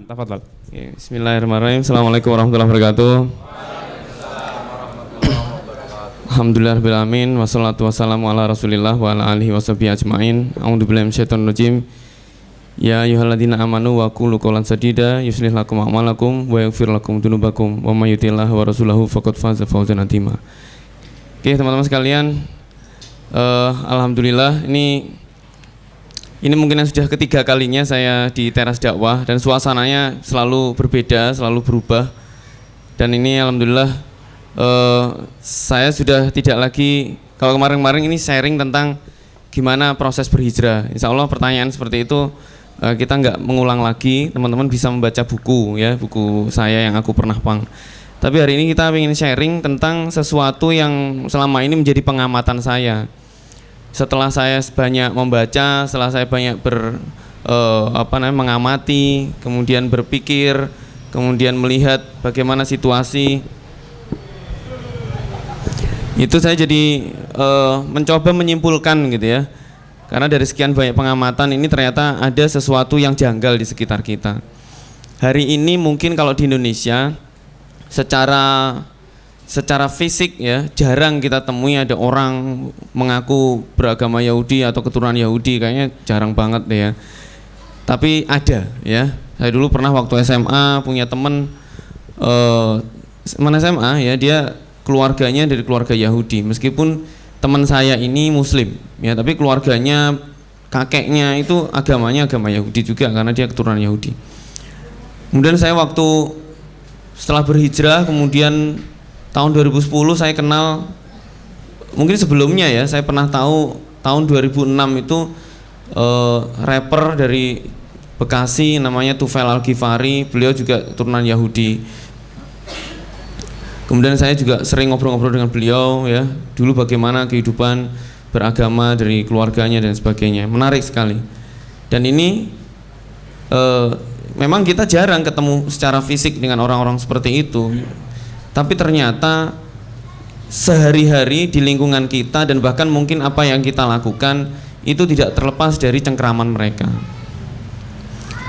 Tafadhol. Bismillahirrahmanirrahim. Assalamualaikum warahmatullahi wabarakatuh. Alhamdulillahirabbil alamin wassalatu wassalamu ala Rasulillah wa ala alihi washabihi ajmain. A'udzubillahi minasyaitonir rajim. Ya ayyuhalladzina amanu wa qulu qawlan sadida yuslih lakum a'malakum wa yaghfir lakum dzunubakum wa may yuti'illah wa rasulahu faqad faza fawzan 'azima. Oke, teman-teman sekalian, alhamdulillah ini mungkin yang sudah ketiga kalinya saya di teras dakwah dan suasananya selalu berbeda, selalu berubah. Dan ini alhamdulillah saya sudah tidak lagi, kalau kemarin-kemarin ini sharing tentang gimana proses berhijrah. Insya Allah pertanyaan seperti itu kita nggak mengulang lagi, teman-teman bisa membaca buku ya, buku saya yang aku pernah pang. Tapi hari ini kita ingin sharing tentang sesuatu yang selama ini menjadi pengamatan saya. Setelah saya banyak membaca, setelah saya banyak mengamati, kemudian berpikir, kemudian melihat bagaimana situasi, itu saya jadi mencoba menyimpulkan gitu ya. Karena dari sekian banyak pengamatan ini ternyata ada sesuatu yang janggal di sekitar kita. Hari ini mungkin kalau di Indonesia secara fisik ya jarang kita temui ada orang mengaku beragama Yahudi atau keturunan Yahudi, kayaknya jarang banget deh ya. Tapi ada ya. Saya dulu pernah waktu SMA punya teman SMA ya, dia keluarganya dari keluarga Yahudi. Meskipun teman saya ini Muslim ya, tapi keluarganya, kakeknya itu agamanya agama Yahudi juga karena dia keturunan Yahudi. Kemudian saya waktu setelah berhijrah, kemudian tahun 2010 saya kenal, mungkin sebelumnya ya, saya pernah tahu tahun 2006 itu rapper dari Bekasi namanya Tufail Al-Ghifari, beliau juga keturunan Yahudi. Kemudian saya juga sering ngobrol-ngobrol dengan beliau ya, dulu bagaimana kehidupan beragama dari keluarganya dan sebagainya, menarik sekali. Dan ini memang kita jarang ketemu secara fisik dengan orang-orang seperti itu. Tapi ternyata sehari-hari di lingkungan kita dan bahkan mungkin apa yang kita lakukan itu tidak terlepas dari cengkeraman mereka.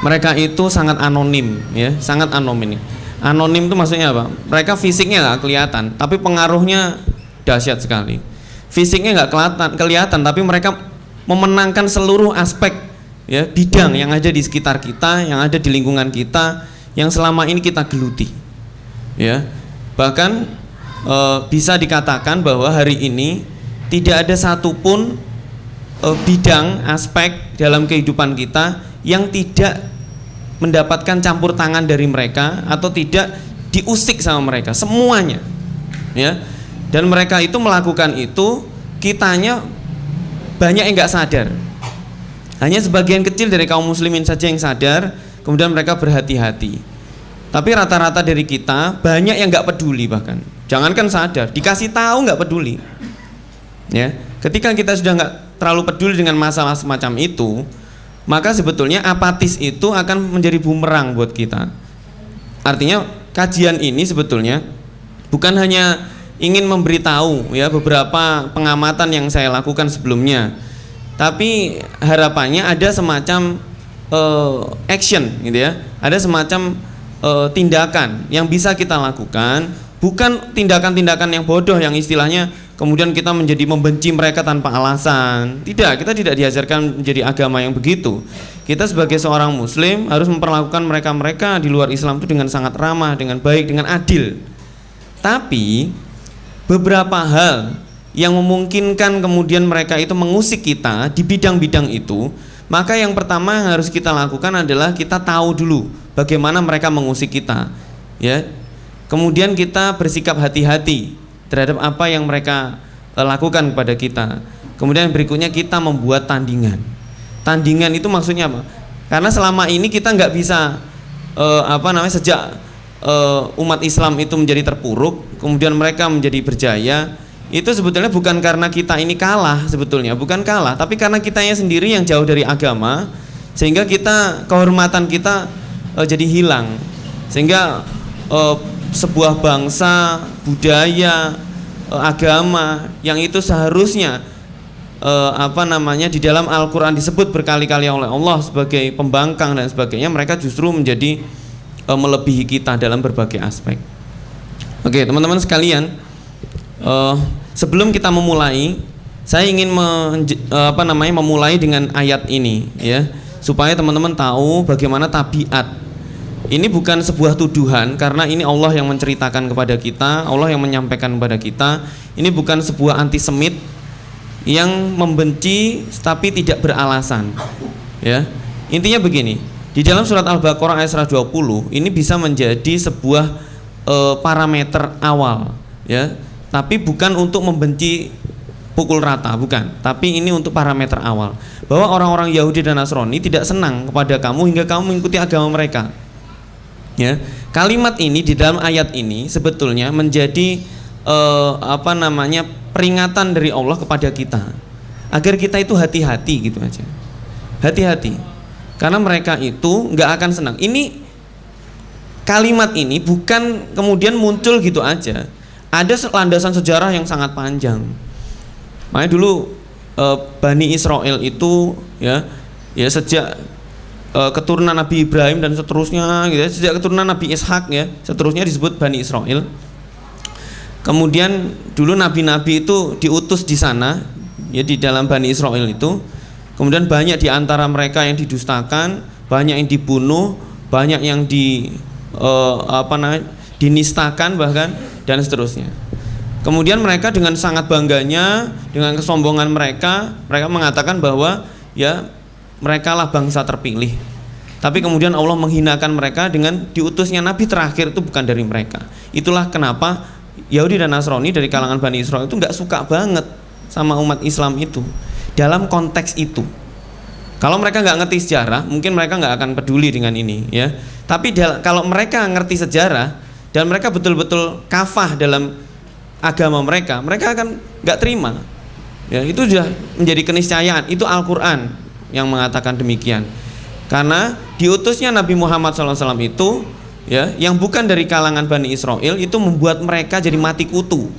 Mereka itu sangat anonim ya, sangat anonim. Anonim itu maksudnya apa? Mereka fisiknya nggak kelihatan, tapi pengaruhnya dahsyat sekali. Fisiknya nggak kelihatan, tapi mereka memenangkan seluruh aspek ya, bidang yang ada di sekitar kita, yang ada di lingkungan kita, yang selama ini kita geluti. Ya. Bahkan bisa dikatakan bahwa hari ini tidak ada satupun bidang aspek dalam kehidupan kita yang tidak mendapatkan campur tangan dari mereka atau tidak diusik sama mereka, semuanya ya. Dan mereka itu melakukan itu, kitanya banyak yang nggak sadar, hanya sebagian kecil dari kaum muslimin saja yang sadar, kemudian mereka berhati-hati. Tapi rata-rata dari kita banyak yang nggak peduli, bahkan jangankan sadar, dikasih tahu nggak peduli ya. Ketika kita sudah nggak terlalu peduli dengan masalah semacam itu, maka sebetulnya apatis itu akan menjadi bumerang buat kita. Artinya kajian ini sebetulnya bukan hanya ingin memberitahu ya beberapa pengamatan yang saya lakukan sebelumnya, tapi harapannya ada semacam action gitu ya, ada semacam tindakan yang bisa kita lakukan, bukan tindakan-tindakan yang bodoh yang istilahnya kemudian kita menjadi membenci mereka tanpa alasan. Tidak, kita tidak diajarkan menjadi agama yang begitu. Kita sebagai seorang muslim harus memperlakukan mereka-mereka di luar Islam itu dengan sangat ramah, dengan baik, dengan adil. Tapi beberapa hal yang memungkinkan kemudian mereka itu mengusik kita di bidang-bidang itu, maka yang pertama yang harus kita lakukan adalah kita tahu dulu bagaimana mereka mengusik kita ya. Kemudian kita bersikap hati-hati terhadap apa yang mereka lakukan kepada kita. Kemudian berikutnya kita membuat tandingan. Tandingan itu maksudnya apa? Karena selama ini kita nggak bisa sejak umat Islam itu menjadi terpuruk, kemudian mereka menjadi berjaya, itu sebetulnya bukan karena kita ini kalah, sebetulnya bukan kalah, tapi karena kitanya sendiri yang jauh dari agama, sehingga kita, kehormatan kita jadi hilang, sehingga sebuah bangsa, budaya, agama yang itu seharusnya di dalam Al-Quran disebut berkali-kali oleh Allah sebagai pembangkang dan sebagainya, mereka justru menjadi melebihi kita dalam berbagai aspek. Oke, teman-teman sekalian, sebelum kita memulai, saya ingin memulai dengan ayat ini, ya, supaya teman-teman tahu bagaimana tabiat. Ini bukan sebuah tuduhan, karena ini Allah yang menceritakan kepada kita, Allah yang menyampaikan kepada kita. Ini bukan sebuah antisemit yang membenci tapi tidak beralasan, ya. Intinya begini, di dalam surat Al-Baqarah ayat 120 ini bisa menjadi sebuah parameter awal, ya. Tapi bukan untuk membenci pukul rata, bukan. Tapi ini untuk parameter awal, bahwa orang-orang Yahudi dan Nasrani tidak senang kepada kamu hingga kamu mengikuti agama mereka. Ya, kalimat ini di dalam ayat ini sebetulnya menjadi peringatan dari Allah kepada kita agar kita itu hati-hati gitu aja, hati-hati, karena mereka itu nggak akan senang. Ini kalimat ini bukan kemudian muncul gitu aja, ada landasan sejarah yang sangat panjang. Makanya dulu Bani Israel itu ya sejak keturunan Nabi Ibrahim dan seterusnya gitu ya, sejak keturunan Nabi Ishak ya, seterusnya disebut Bani Israel. Kemudian dulu nabi-nabi itu diutus di sana ya, di dalam Bani Israel itu. Kemudian banyak di antara mereka yang didustakan, banyak yang dibunuh, banyak yang dinistakan bahkan, dan seterusnya. Kemudian mereka dengan sangat bangganya, dengan kesombongan mereka mengatakan bahwa ya mereka lah bangsa terpilih. Tapi kemudian Allah menghinakan mereka dengan diutusnya nabi terakhir itu bukan dari mereka. Itulah kenapa Yahudi dan Nasrani dari kalangan Bani Israel itu nggak suka banget sama umat Islam itu dalam konteks itu. Kalau mereka nggak ngerti sejarah, mungkin mereka nggak akan peduli dengan ini, ya. Tapi kalau mereka ngerti sejarah dan mereka betul-betul kafah dalam agama mereka akan nggak terima. Ya, itu sudah menjadi keniscayaan. Itu Al-Quran yang mengatakan demikian. Karena diutusnya Nabi Muhammad SAW itu ya, yang bukan dari kalangan Bani Israel, itu membuat mereka jadi mati kutu.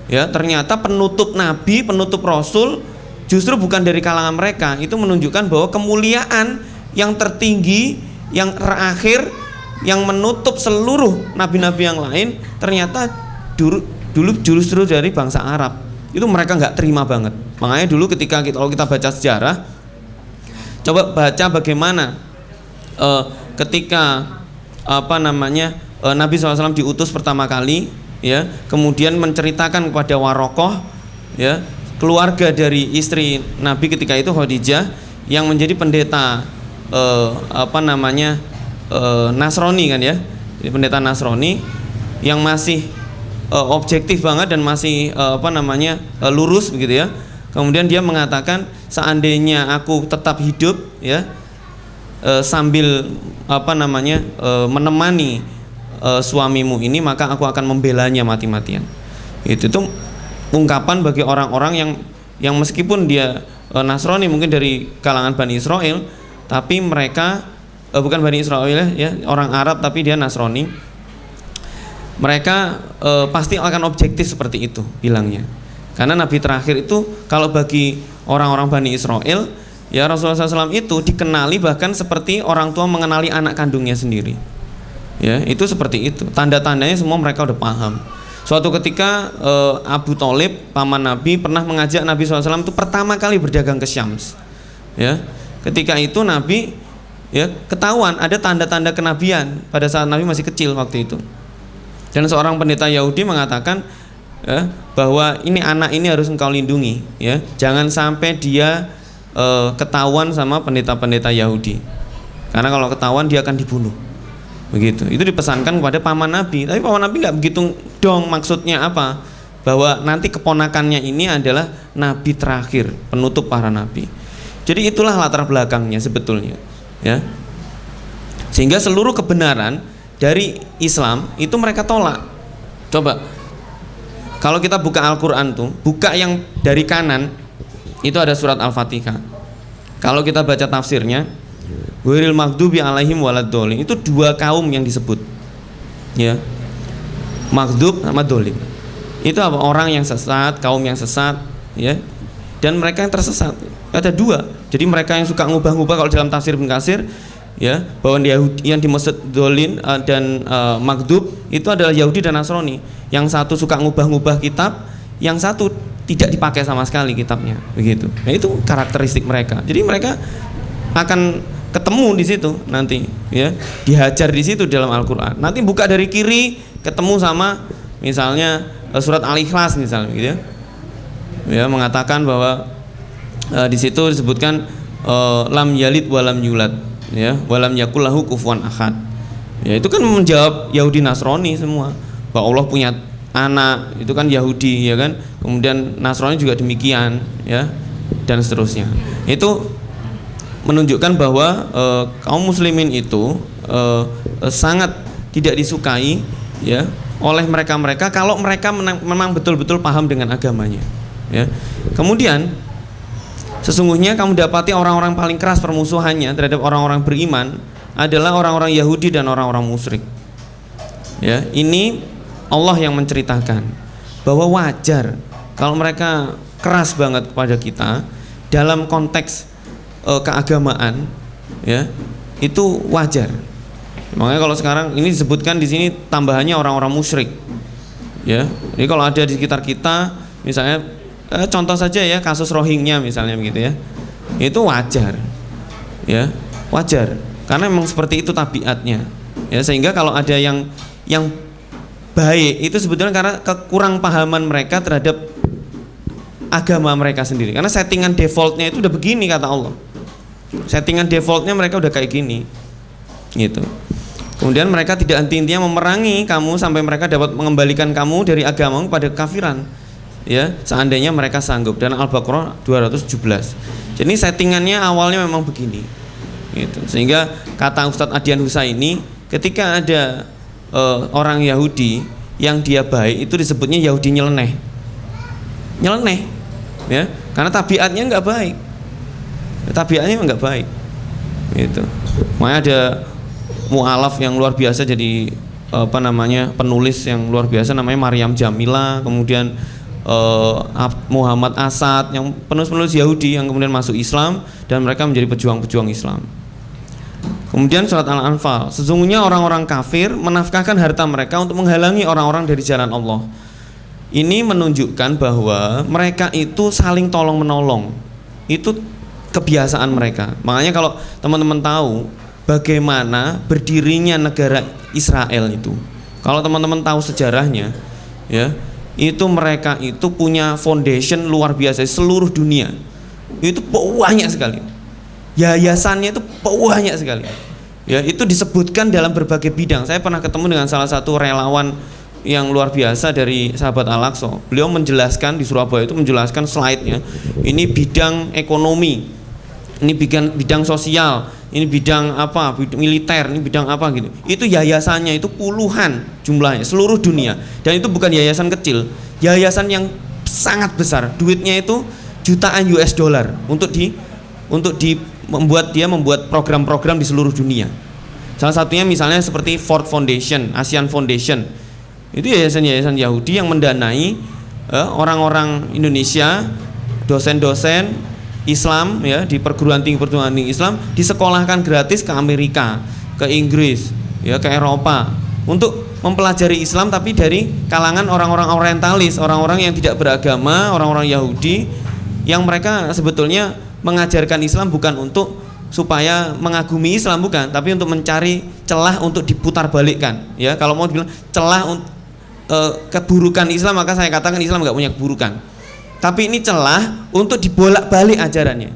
Ya, ternyata penutup nabi, penutup rasul justru bukan dari kalangan mereka. Itu menunjukkan bahwa kemuliaan yang tertinggi, yang terakhir, yang menutup seluruh nabi-nabi yang lain ternyata dulu justru dari bangsa Arab. Itu mereka nggak terima banget. Makanya dulu kalau kita baca sejarah, coba baca bagaimana ketika Nabi SAW diutus pertama kali, ya, kemudian menceritakan kepada Warokoh, ya, keluarga dari istri Nabi ketika itu, Khadijah, yang menjadi pendeta Nasrani kan ya, jadi pendeta Nasrani yang masih objektif banget dan masih lurus begitu ya. Kemudian dia mengatakan, seandainya aku tetap hidup ya, sambil menemani suamimu ini, maka aku akan membelanya mati-matian. Itu tuh ungkapan bagi orang-orang yang meskipun dia Nasrani, mungkin dari kalangan Bani Israel, tapi mereka bukan Bani Israel ya, orang Arab tapi dia Nasrani. Mereka pasti akan objektif seperti itu bilangnya. Karena Nabi terakhir itu kalau bagi orang-orang Bani Israel, ya, Rasulullah SAW itu dikenali bahkan seperti orang tua mengenali anak kandungnya sendiri. Ya, itu seperti itu. Tanda-tandanya semua mereka udah paham. Suatu ketika Abu Thalib, paman Nabi, pernah mengajak Nabi SAW itu pertama kali berdagang ke Syams. Ya, ketika itu Nabi ya ketahuan ada tanda-tanda kenabian pada saat Nabi masih kecil waktu itu. Dan seorang pendeta Yahudi mengatakan, ya, bahwa ini anak ini harus engkau lindungi, ya, jangan sampai dia ketahuan sama pendeta-pendeta Yahudi, karena kalau ketahuan dia akan dibunuh. Begitu. Itu dipesankan kepada paman Nabi. Tapi paman Nabi nggak begitu dong. Maksudnya apa? Bahwa nanti keponakannya ini adalah nabi terakhir, penutup para nabi. Jadi itulah latar belakangnya sebetulnya, ya. Sehingga seluruh kebenaran dari Islam itu mereka tolak. Coba kalau kita buka Al-Quran tuh, buka yang dari kanan, itu ada surat Al-Fatihah. Kalau kita baca tafsirnya, Ghairil maghdubi alaihim waladdallin, itu dua kaum yang disebut, ya, maghdub sama dolim. Itu apa? Orang yang sesat, kaum yang sesat, ya, dan mereka yang tersesat. Ada dua. Jadi mereka yang suka ngubah-ngubah, kalau dalam tafsir Ibnu Katsir, ya, bahwa yang dimaksud dolin dan magdub itu adalah Yahudi dan Nasrani. Yang satu suka ngubah-ngubah kitab, yang satu tidak dipakai sama sekali kitabnya, begitu. Nah, itu karakteristik mereka. Jadi mereka akan ketemu di situ nanti, ya, dihajar di situ dalam Al-Qur'an. Nanti buka dari kiri ketemu sama misalnya surat Al-Ikhlas misalnya, gitu ya. Ya, mengatakan bahwa di situ disebutkan lam yalid walam yulad, ya, walam yakul lahu kufuwan ahad. Ya, itu kan menjawab Yahudi Nasrani semua, bahwa Allah punya anak, itu kan Yahudi, ya kan. Kemudian Nasrani juga demikian, ya, dan seterusnya. Itu menunjukkan bahwa kaum muslimin itu sangat tidak disukai, ya, oleh mereka kalau mereka memang betul-betul paham dengan agamanya, ya. Kemudian sesungguhnya kamu dapati orang-orang paling keras permusuhannya terhadap orang-orang beriman adalah orang-orang Yahudi dan orang-orang musyrik. Ya, ini Allah yang menceritakan bahwa wajar kalau mereka keras banget kepada kita dalam konteks keagamaan, ya, itu wajar. Makanya kalau sekarang ini disebutkan di sini tambahannya orang-orang musyrik, ya. Jadi kalau ada di sekitar kita, misalnya contoh saja ya kasus Rohingya misalnya begitu ya, itu wajar, ya, wajar karena memang seperti itu tabiatnya, ya. Sehingga kalau ada yang baik itu sebetulnya karena kekurang pahaman mereka terhadap agama mereka sendiri, karena settingan defaultnya itu udah begini kata Allah. Settingan defaultnya mereka udah kayak gini, gitu. Kemudian mereka tidak henti-hentinya memerangi kamu sampai mereka dapat mengembalikan kamu dari agamamu pada kafiran, ya, seandainya mereka sanggup. Dan Al-Baqarah 217. Jadi settingannya awalnya memang begini, gitu. Sehingga kata Ustadz Adian Husaini, ketika ada orang Yahudi yang dia baik itu disebutnya Yahudi nyeleneh, ya, karena tabiatnya nggak baik. Tabiatnya nggak baik, gitu. Makanya ada mu'alaf yang luar biasa, jadi penulis yang luar biasa namanya Maryam Jamila, kemudian Muhammad Asad, yang penulis Yahudi yang kemudian masuk Islam dan mereka menjadi pejuang-pejuang Islam. Kemudian surat Al-Anfal, sesungguhnya orang-orang kafir menafkahkan harta mereka untuk menghalangi orang-orang dari jalan Allah. Ini menunjukkan bahwa mereka itu saling tolong-menolong. Itu kebiasaan mereka. Makanya kalau teman-teman tahu bagaimana berdirinya negara Israel itu, kalau teman-teman tahu sejarahnya, ya, itu mereka itu punya foundation luar biasa di seluruh dunia. Itu banyak sekali. Yayasannya itu banyak sekali. Ya, itu disebutkan dalam berbagai bidang. Saya pernah ketemu dengan salah satu relawan yang luar biasa dari Sahabat Al-Aqsa. Beliau menjelaskan di Surabaya itu, menjelaskan slide-nya. Ini bidang ekonomi, ini bidang sosial, ini bidang apa, bidang militer, ini bidang apa gitu. Itu yayasannya itu puluhan jumlahnya seluruh dunia, dan itu bukan yayasan kecil, yayasan yang sangat besar. Duitnya itu jutaan US dollar untuk membuat program-program di seluruh dunia. Salah satunya misalnya seperti Ford Foundation, ASEAN Foundation. Itu yayasan-yayasan Yahudi yang mendanai orang-orang Indonesia, dosen-dosen Islam, ya, di perguruan tinggi Islam, disekolahkan gratis ke Amerika, ke Inggris, ya, ke Eropa untuk mempelajari Islam, tapi dari kalangan orang-orang orientalis, orang-orang yang tidak beragama, orang-orang Yahudi yang mereka sebetulnya mengajarkan Islam bukan untuk supaya mengagumi Islam, bukan, tapi untuk mencari celah untuk diputarbalikkan, ya. Kalau mau dibilang celah keburukan Islam, maka saya katakan Islam nggak punya keburukan. Tapi ini celah untuk dibolak-balik ajarannya,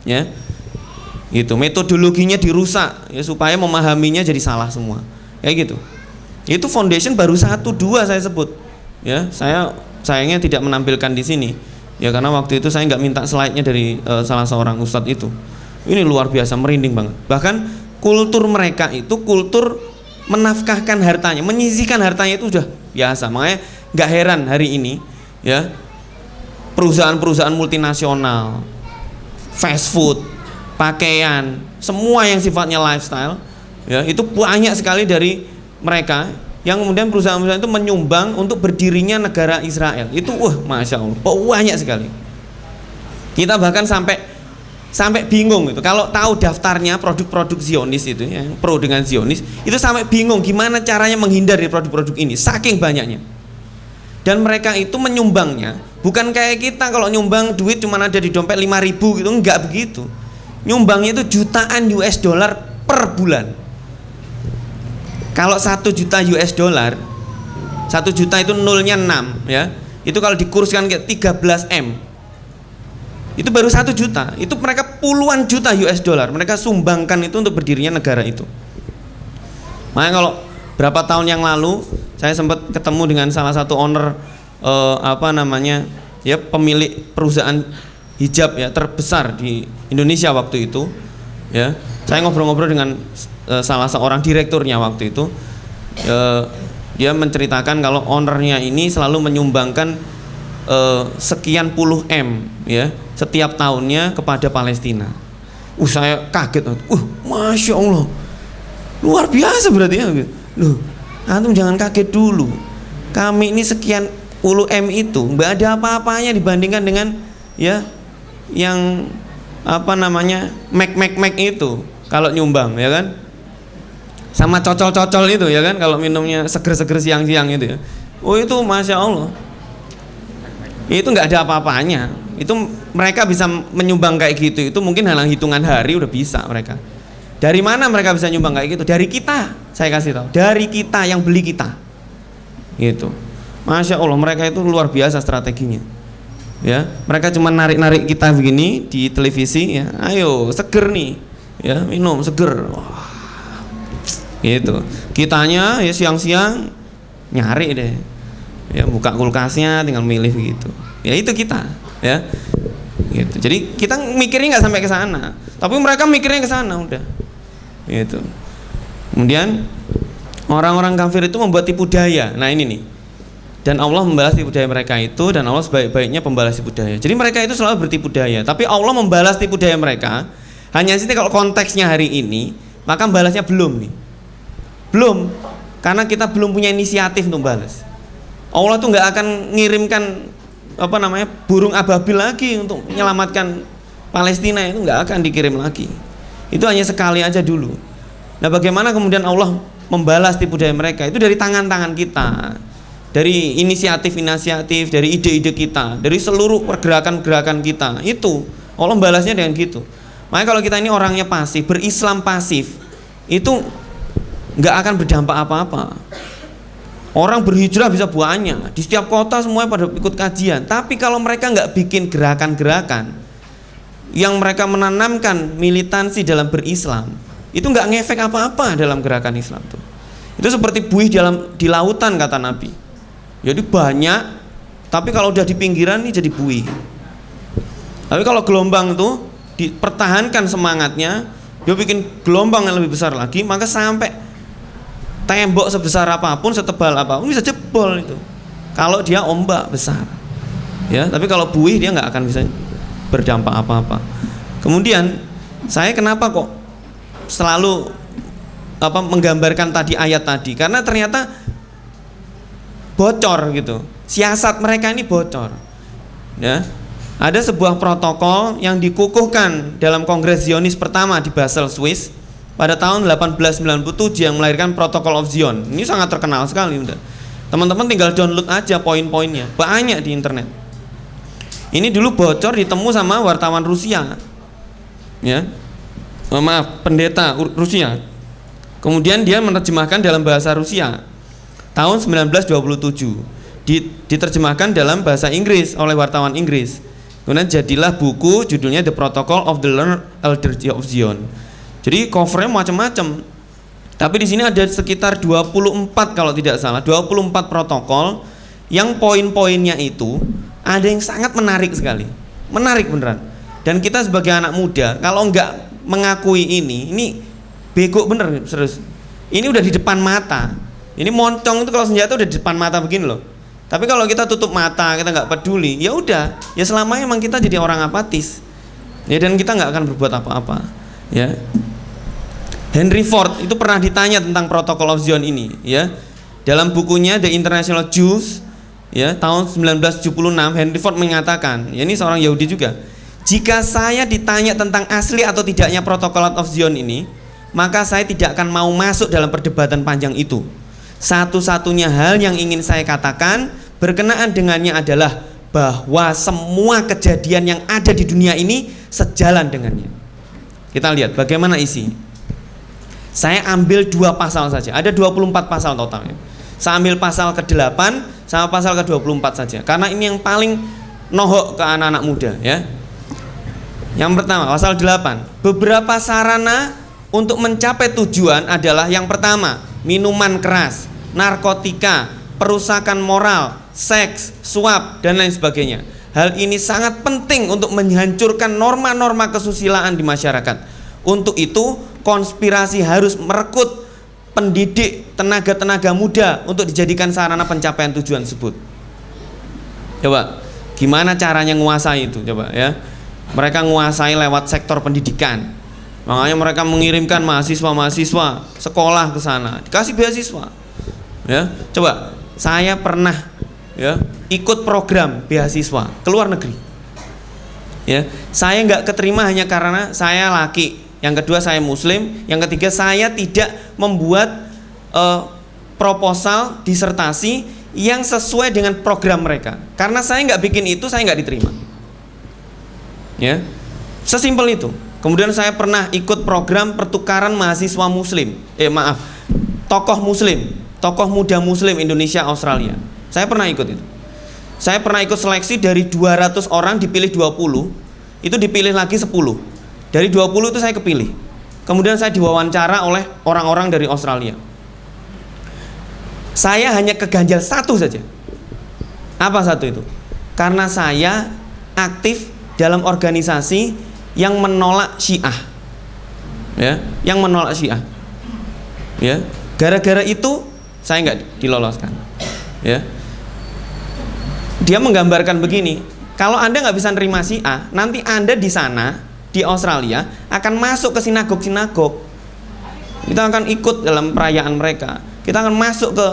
ya, gitu. Metodologinya dirusak, ya, supaya memahaminya jadi salah semua, kayak gitu. Itu foundation baru 1-2 saya sebut, ya. Saya sayangnya tidak menampilkan di sini, ya, karena waktu itu saya nggak minta slide-nya dari salah seorang ustadz itu. Ini luar biasa, merinding banget. Bahkan kultur mereka itu kultur menafkahkan hartanya, menyisihkan hartanya itu sudah biasa. Makanya nggak heran hari ini, ya, perusahaan-perusahaan multinasional, fast food, pakaian, semua yang sifatnya lifestyle, ya, itu banyak sekali dari mereka yang kemudian perusahaan-perusahaan itu menyumbang untuk berdirinya negara Israel. Itu masya Allah, banyak sekali. Kita bahkan sampai sampai bingung itu. Kalau tahu daftarnya produk-produk Zionis itu, yang pro dengan Zionis, itu sampai bingung gimana caranya menghindar dari produk-produk ini, saking banyaknya. Dan mereka itu menyumbangnya bukan kayak kita, kalau nyumbang duit cuma ada di dompet 5.000 gitu, enggak begitu. Nyumbangnya itu jutaan US dollar per bulan. Kalau 1 juta US dollar, 1 juta itu nolnya 6 ya. Itu kalau dikurskan ke 13 M, itu baru 1 juta. Itu mereka puluhan juta US dollar mereka sumbangkan itu untuk berdirinya negara itu. Makanya kalau berapa tahun yang lalu saya sempat ketemu dengan salah satu owner pemilik perusahaan hijab ya terbesar di Indonesia waktu itu ya. Saya ngobrol-ngobrol dengan salah seorang direkturnya waktu itu. Dia menceritakan kalau ownernya ini selalu menyumbangkan sekian puluh M ya setiap tahunnya kepada Palestina. Saya kaget. Masya Allah, luar biasa berarti ya. Loh, antum jangan kaget dulu. Kami ini sekian puluh M itu nggak ada apa-apanya dibandingkan dengan ya yang Mac itu kalau nyumbang ya kan. Sama cocol-cocol itu ya kan, kalau minumnya seger-seger siang-siang itu ya. Itu Masya Allah, itu nggak ada apa-apanya. Itu mereka bisa menyumbang kayak gitu, itu mungkin dalam hitungan hari udah bisa mereka. Dari mana mereka bisa nyumbang kayak gitu? Dari kita, saya kasih tahu, dari kita yang beli kita gitu. Masya Allah, mereka itu luar biasa strateginya ya. Mereka cuma narik-narik kita begini di televisi ya, ayo seger nih ya, minum seger. Wah, gitu. Kitanya ya siang-siang nyari deh ya, buka kulkasnya tinggal milih begitu ya, itu kita ya gitu. Jadi kita mikirnya nggak sampai ke sana, tapi mereka mikirnya ke sana udah gitu. Kemudian orang-orang kafir itu membuat tipu daya. Nah ini nih, dan Allah membalas tipu daya mereka itu, dan Allah sebaik-baiknya pembalas tipu daya. Jadi mereka itu selalu bertipu daya, tapi Allah membalas tipu daya mereka hanya sih kalau konteksnya hari ini, maka balasnya belum nih. Belum, karena kita belum punya inisiatif untuk balas. Allah tuh nggak akan ngirimkan burung ababil lagi untuk menyelamatkan Palestina, itu nggak akan dikirim lagi. Itu hanya sekali aja dulu. Nah, bagaimana kemudian Allah membalas tipu daya mereka? Itu dari tangan-tangan kita, dari inisiatif, dari ide-ide kita, dari seluruh pergerakan-gerakan kita. Itu Allah membalasnya dengan gitu. Makanya kalau kita ini orangnya pasif, berislam pasif, itu nggak akan berdampak apa-apa. Orang berhijrah bisa banyak, di setiap kota semuanya pada ikut kajian. Tapi kalau mereka nggak bikin gerakan-gerakan yang mereka menanamkan militansi dalam berislam, itu nggak ngefek apa-apa dalam gerakan Islam tuh. Itu seperti buih di lautan kata Nabi. Jadi banyak, tapi kalau udah di pinggiran ini jadi buih. Tapi kalau gelombang tuh dipertahankan semangatnya, dia bikin gelombang yang lebih besar lagi, maka sampai tembok sebesar apapun, setebal apapun bisa jebol itu kalau dia ombak besar ya. Tapi kalau buih dia nggak akan bisa berdampak apa-apa. Kemudian saya kenapa kok selalu menggambarkan tadi ayat tadi, karena ternyata bocor gitu, siasat mereka ini bocor ya. Ada sebuah protokol yang dikukuhkan dalam Kongres Zionis pertama di Basel, Swiss pada tahun 1897 yang melahirkan Protocol of Zion. Ini sangat terkenal sekali udah. Teman-teman tinggal download aja poin-poinnya, banyak di internet. Ini dulu bocor ditemu sama wartawan Rusia. Ya. Pendeta Rusia. Kemudian dia menerjemahkan dalam bahasa Rusia. Tahun 1927. Diterjemahkan dalam bahasa Inggris oleh wartawan Inggris. Kemudian jadilah buku judulnya The Protocol of the Learned Elders of Zion. Jadi covernya macam-macam. Tapi di sini ada sekitar 24 kalau tidak salah, 24 protokol yang poin-poinnya itu ada yang sangat menarik sekali. Menarik beneran. Dan kita sebagai anak muda kalau enggak mengakui ini bego bener serius. Ini udah di depan mata. Ini moncong itu kalau senjata udah di depan mata begini loh. Tapi kalau kita tutup mata, kita nggak peduli, ya udah, ya selamanya emang kita jadi orang apatis. Ya dan kita nggak akan berbuat apa-apa. Ya. Henry Ford itu pernah ditanya tentang Protocol of Zion ini, ya. Dalam bukunya The International Jews, ya, tahun 1976, Henry Ford mengatakan, ya ini seorang Yahudi juga. Jika saya ditanya tentang asli atau tidaknya protokol of Zion ini, maka saya tidak akan mau masuk dalam perdebatan panjang itu. Satu-satunya hal yang ingin saya katakan berkenaan dengannya adalah bahwa semua kejadian yang ada di dunia ini sejalan dengannya. Kita lihat bagaimana isi. Saya ambil 2 pasal saja. Ada 24 pasal totalnya. Saya ambil pasal ke-8 sama pasal ke-24 saja. Karena ini yang paling nohok ke anak-anak muda ya. Yang pertama, pasal 8. Beberapa sarana untuk mencapai tujuan adalah yang pertama, minuman keras, narkotika, perusakan moral, seks, suap, dan lain sebagainya. Hal ini sangat penting untuk menghancurkan norma-norma kesusilaan di masyarakat. Untuk itu, konspirasi harus merekrut pendidik, tenaga-tenaga muda untuk dijadikan sarana pencapaian tujuan tersebut. Coba, gimana caranya menguasai itu? Coba ya. Mereka menguasai lewat sektor pendidikan. Makanya mereka mengirimkan mahasiswa-mahasiswa sekolah ke sana, dikasih beasiswa. Ya, coba saya pernah ya ikut program beasiswa ke luar negeri. Ya, saya nggak keterima hanya karena saya laki. Yang kedua saya muslim. Yang ketiga saya tidak membuat proposal disertasi yang sesuai dengan program mereka. Karena saya nggak bikin itu, saya nggak diterima. Ya, sesimpel itu. Kemudian saya pernah ikut program pertukaran mahasiswa muslim, tokoh muslim, tokoh muda muslim Indonesia Australia. Saya pernah ikut itu. Saya pernah ikut seleksi dari 200 orang dipilih 20, itu dipilih lagi 10. Dari 20 itu saya kepilih. Kemudian saya diwawancara oleh orang-orang dari Australia. Saya hanya keganjal satu saja. Apa satu itu? Karena saya aktif dalam organisasi yang menolak Syiah, ya, yang menolak Syiah, ya. Gara-gara itu saya nggak diloloskan, ya. Dia menggambarkan begini, kalau Anda nggak bisa nerima Syiah, nanti Anda di sana di Australia akan masuk ke sinagog-sinagog, kita akan ikut dalam perayaan mereka, kita akan masuk ke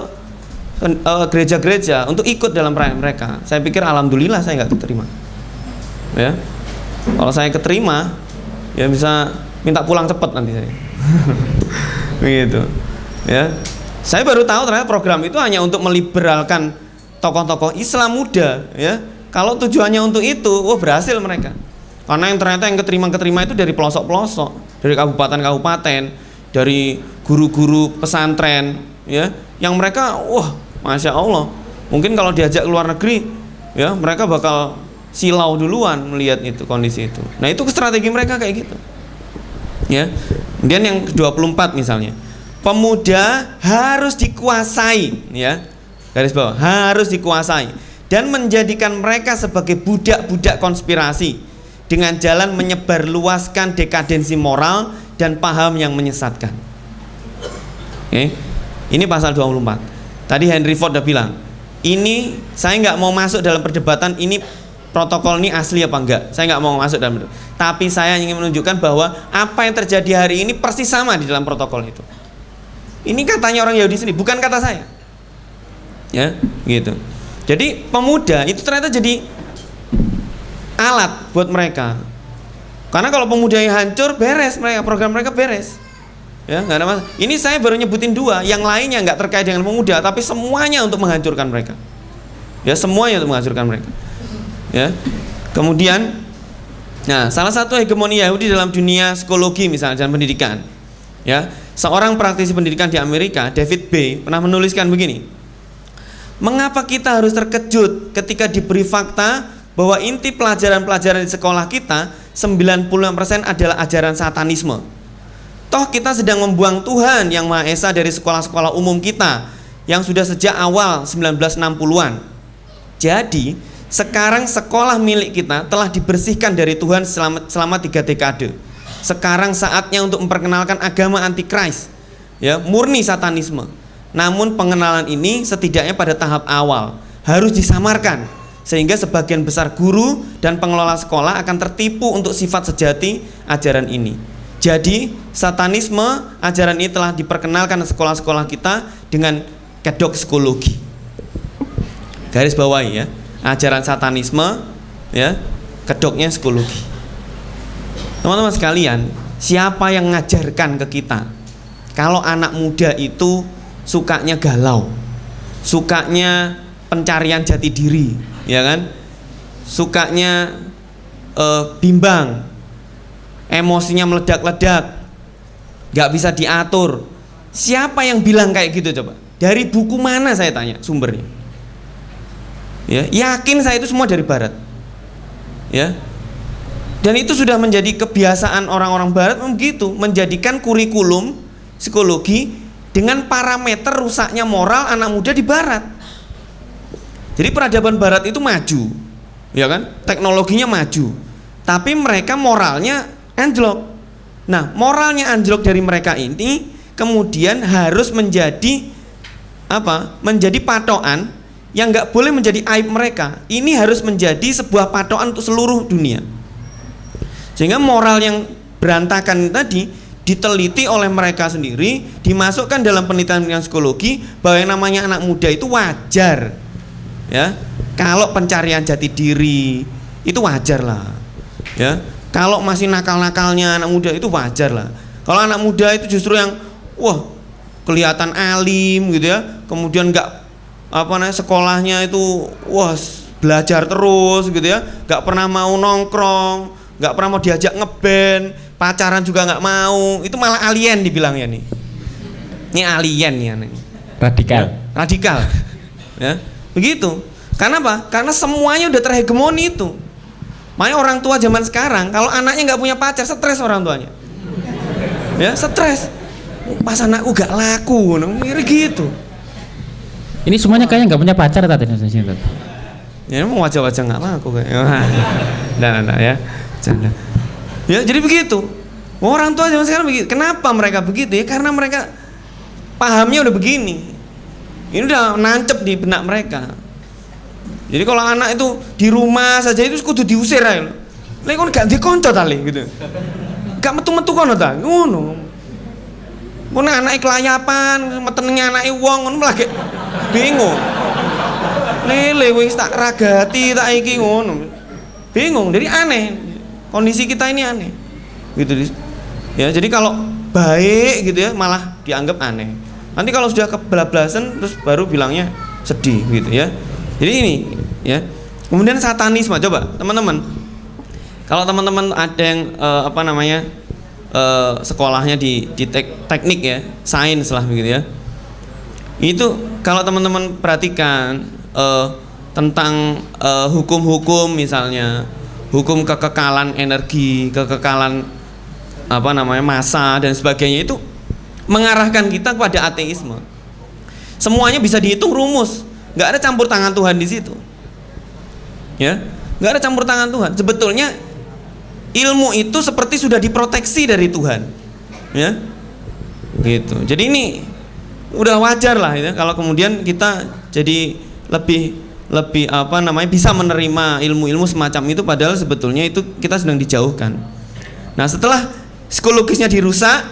gereja-gereja untuk ikut dalam perayaan mereka. Saya pikir alhamdulillah saya nggak diterima. Ya, kalau saya keterima, ya bisa minta pulang cepat nanti saya. Begitu. Ya, saya baru tahu ternyata program itu hanya untuk meliberalkan tokoh-tokoh Islam muda. Ya, kalau tujuannya untuk itu, wah berhasil mereka. Karena yang ternyata yang keterima itu dari pelosok-pelosok, dari kabupaten-kabupaten, dari guru-guru pesantren, ya, yang mereka, wah, masya Allah, mungkin kalau diajak ke luar negeri, ya, mereka bakal silau duluan melihat itu kondisi itu. Nah, itu strategi mereka kayak gitu. Ya. Kemudian yang ke-24 misalnya. Pemuda harus dikuasai, ya. Garis bawah, harus dikuasai dan menjadikan mereka sebagai budak-budak konspirasi dengan jalan menyebarluaskan dekadensi moral dan paham yang menyesatkan. Oke. Ini pasal 24. Tadi Henry Ford udah bilang, ini saya nggak mau masuk dalam perdebatan ini protokol ini asli apa enggak, saya nggak mau masuk dalam itu. Tapi saya ingin menunjukkan bahwa apa yang terjadi hari ini persis sama di dalam protokol itu. Ini katanya orang Yahudi sendiri, bukan kata saya. Ya, gitu. Jadi pemuda itu ternyata jadi alat buat mereka. Karena kalau pemuda yang hancur, beres mereka, program mereka beres. Ya, nggak ada masalah. Ini saya baru nyebutin 2, yang lainnya nggak terkait dengan pemuda, tapi semuanya untuk menghancurkan mereka. Ya, semuanya untuk menghancurkan mereka. Ya. Kemudian, nah, salah satu hegemoni Yahudi dalam dunia psikologi misalnya dan pendidikan, ya, seorang praktisi pendidikan di Amerika, David Bay, pernah menuliskan begini: mengapa kita harus terkejut ketika diberi fakta bahwa inti pelajaran-pelajaran di sekolah kita 96% adalah ajaran satanisme? Toh kita sedang membuang Tuhan yang Maha Esa dari sekolah-sekolah umum kita yang sudah sejak awal 1960-an. Jadi sekarang sekolah milik kita telah dibersihkan dari Tuhan selama 3 dekade. Sekarang saatnya untuk memperkenalkan agama antikris, ya, murni satanisme. Namun pengenalan ini setidaknya pada tahap awal harus disamarkan, sehingga sebagian besar guru dan pengelola sekolah akan tertipu untuk sifat sejati ajaran ini. Jadi satanisme, ajaran ini telah diperkenalkan di sekolah-sekolah kita dengan kedok psikologi. Garis bawahi, ya, ajaran satanisme, ya, kedoknya psikologi. Teman-teman sekalian, siapa yang ngajarkan ke kita kalau anak muda itu sukanya galau, sukanya pencarian jati diri, ya kan? Sukanya bimbang, emosinya meledak-ledak, gak bisa diatur. Siapa yang bilang kayak gitu coba? Dari buku mana saya tanya sumbernya? Ya, yakin saya itu semua dari barat. Ya. Dan itu sudah menjadi kebiasaan orang-orang barat begitu, menjadikan kurikulum psikologi dengan parameter rusaknya moral anak muda di barat. Jadi peradaban barat itu maju, ya kan? Teknologinya maju, tapi mereka moralnya anjlok. Nah, moralnya anjlok dari mereka ini kemudian harus menjadi apa? Menjadi patokan yang nggak boleh menjadi aib mereka. Ini harus menjadi sebuah patokan untuk seluruh dunia. Sehingga moral yang berantakan tadi diteliti oleh mereka sendiri, dimasukkan dalam penelitian psikologi bahwa yang namanya anak muda itu wajar. Ya, kalau pencarian jati diri itu wajar lah. Ya, kalau masih nakal-nakalnya anak muda itu wajar lah. Kalau anak muda itu justru yang wah kelihatan alim gitu ya, kemudian nggak sekolahnya itu wah belajar terus gitu ya, nggak pernah mau nongkrong, nggak pernah mau diajak ngeband, pacaran juga nggak mau, itu malah alien dibilangnya nih. Ini alien ya nih. Radikal. Ya, radikal. Ya. Begitu. Karena apa? Karena semuanya udah terhegemoni itu. Makanya orang tua zaman sekarang kalau anaknya nggak punya pacar, stres orang tuanya. Ya, stres. Pas anakku gak laku, mirip gitu. Ini semuanya kayaknya nggak punya pacar tadi di sini. Ya mau wajah-wajah nggak laku kayak. Nah ya. Canda. Ya jadi begitu. Orang tua zaman sekarang begitu. Kenapa mereka begitu? Ya karena mereka pahamnya udah begini. Ini udah nancep di benak mereka. Jadi kalau anak itu di rumah saja itu kudu diusir aja. Lek kon gak dikonco tali gitu. Gak metu-metu kono ta. Ngono. Mun anake kelayapan, metenenge anake wong ngono lagi bingung. Lele wis tak ragati tak iki ngono. Bingung, jadi aneh. Kondisi kita ini aneh. Gitu. Ya, jadi kalau baik gitu ya malah dianggap aneh. Nanti kalau sudah kebablasan terus baru bilangnya sedih gitu ya. Jadi ini ya. Kemudian satanisme, coba teman-teman. Kalau teman-teman ada yang sekolahnya di teknik ya, sains lah begitu ya. Itu kalau teman-teman perhatikan tentang hukum-hukum misalnya, hukum kekekalan energi, kekekalan massa dan sebagainya itu mengarahkan kita kepada ateisme. Semuanya bisa dihitung rumus, nggak ada campur tangan Tuhan di situ. Ya, nggak ada campur tangan Tuhan. Sebetulnya ilmu itu seperti sudah diproteksi dari Tuhan. Ya, gitu. Jadi ini udah wajar lah ya kalau kemudian kita jadi lebih bisa menerima ilmu-ilmu semacam itu, padahal sebetulnya itu kita sedang dijauhkan. Nah, setelah psikologisnya dirusak,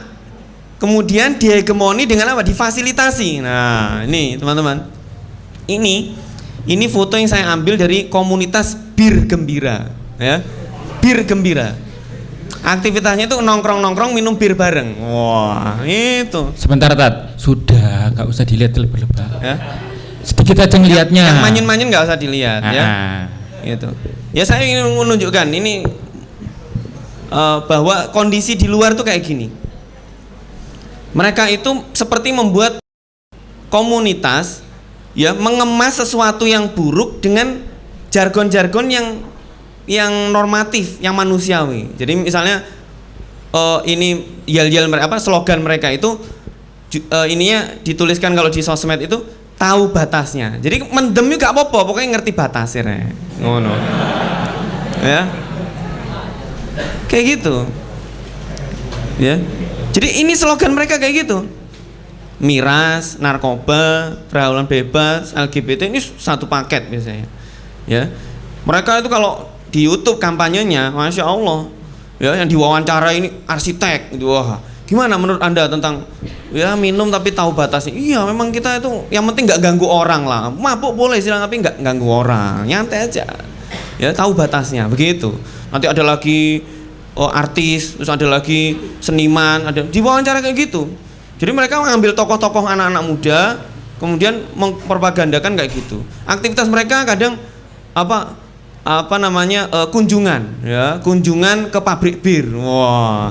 kemudian dihegemoni dengan apa? Difasilitasi. Nah, ini teman-teman. Ini foto yang saya ambil dari komunitas Bir Gembira, ya. Bir Gembira. Aktivitasnya itu nongkrong-nongkrong minum bir bareng. Wah, itu. Sebentar Tat, sudah nggak usah dilihat lebih-lebih. Ya. Sedikit aja ngelihatnya. Yang manyun-manyun nggak usah dilihat, ya. Gitu. Ya saya ingin menunjukkan ini bahwa kondisi di luar tuh kayak gini. Mereka itu seperti membuat komunitas, ya, mengemas sesuatu yang buruk dengan jargon-jargon yang normatif, yang manusiawi. Jadi misalnya ini yel-yel mereka, slogan mereka itu ininya dituliskan kalau di sosmed itu tahu batasnya. Jadi mendem juga apa-apa, pokoknya ngerti batasnya. Ngono. Ya. Kayak gitu. Ya. Jadi ini slogan mereka kayak gitu. Miras, narkoba, pergaulan bebas, LGBT ini satu paket biasanya. Ya. Mereka itu kalau di YouTube kampanyenya, masya Allah, ya, yang diwawancara ini arsitek, gitu. Wah, gimana menurut Anda tentang ya minum tapi tahu batasnya? Iya, memang kita itu yang penting nggak ganggu orang lah. Mabuk boleh silakan tapi nggak ganggu orang, nyantai aja. Ya, tahu batasnya, begitu. Nanti ada lagi artis, terus ada lagi seniman, ada diwawancara kayak gitu. Jadi mereka mengambil tokoh-tokoh anak-anak muda, kemudian mempropagandakan kayak gitu. Aktivitas mereka kadang kunjungan, ya, kunjungan ke pabrik bir. Wah,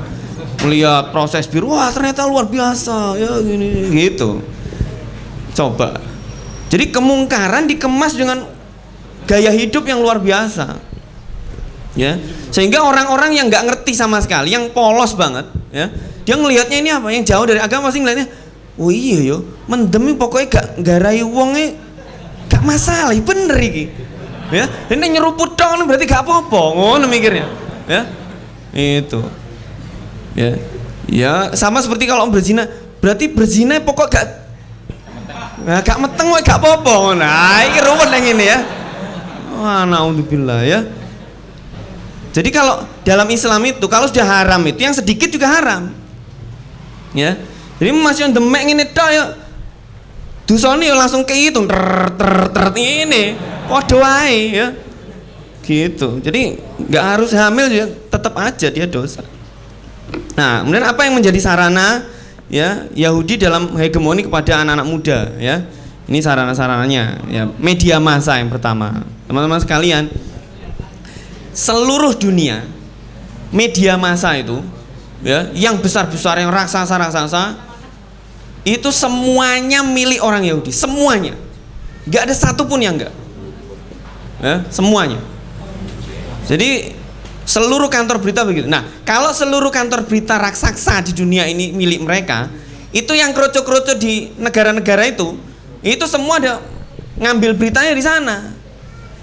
melihat proses bir, wah ternyata luar biasa, ya gini gitu. Coba. Jadi kemungkaran dikemas dengan gaya hidup yang luar biasa, ya, sehingga orang-orang yang nggak ngerti sama sekali, yang polos banget, ya, dia ngelihatnya ini apa, yang jauh dari agama pasti ngelihatnya, oh iya yo, mendemi pokoknya gak garai wonge, gak masalah, bener iki, ya, ini nyeruput dong berarti gak apa-apa, ngono mikirnya, ya, itu, ya, ya sama seperti kalau berzina, berarti berzina pokok gak meteng, gak apa-apa, nah ini ruwet yang ini ya. Wah, naudzubillah ya. Jadi kalau dalam Islam itu kalau sudah haram itu yang sedikit juga haram. Ya. Jadi masih on demek ngene tok ya. Dosane ya langsung kehitung ini. Padha wae ya. Gitu. Jadi enggak harus hamil ya, tetap aja dia dosa. Nah, kemudian apa yang menjadi sarana ya Yahudi dalam hegemoni kepada anak-anak muda ya? Ini sarana-sarananya ya, media massa yang pertama. Teman-teman sekalian, seluruh dunia media massa itu ya, yang besar-besar, yang raksasa-raksasa itu semuanya milik orang Yahudi, semuanya. Enggak ada satupun yang enggak. Ya, semuanya. Jadi seluruh kantor berita begitu. Nah, kalau seluruh kantor berita raksasa di dunia ini milik mereka, itu yang kroco-kroco di negara-negara itu semua ada ngambil beritanya di sana.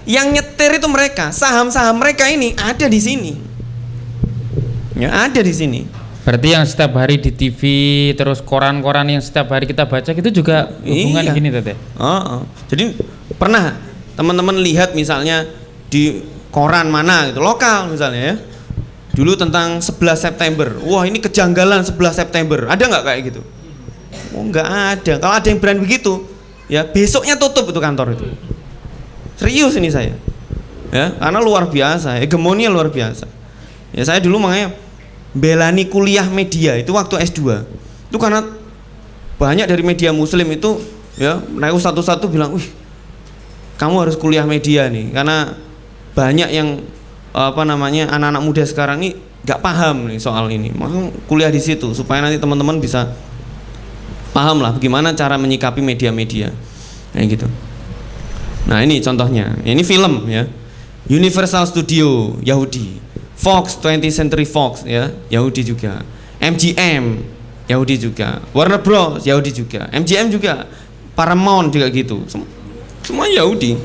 Yang nyetir itu mereka, saham-saham mereka ini ada di sini. Ya, ada di sini. Berarti yang setiap hari di TV, terus koran-koran yang setiap hari kita baca itu juga hubungan gini, Tete. Jadi pernah teman-teman lihat misalnya di koran mana gitu, lokal misalnya ya. Dulu tentang 11 September. Wah, ini kejanggalan 11 September. Ada nggak kayak gitu? Oh, nggak ada. Kalau ada yang berani begitu, ya besoknya tutup itu kantor itu. Serius ini saya, ya, karena luar biasa, hegemoninya luar biasa. Ya saya dulu makanya belani kuliah media itu waktu S2. Itu karena banyak dari media muslim itu ya, mereka satu-satu bilang, wih, kamu harus kuliah media nih, karena banyak yang anak-anak muda sekarang ini nggak paham nih soal ini. Makanya kuliah di situ supaya nanti teman-teman bisa paham lah bagaimana cara menyikapi media-media kayak gitu. Nah, ini contohnya. Ini film ya. Universal Studio Yahudi, Fox 20th Century Fox ya, Yahudi juga. MGM Yahudi juga. Warner Bros Yahudi juga. MGM juga. Paramount juga gitu. Semua Yahudi.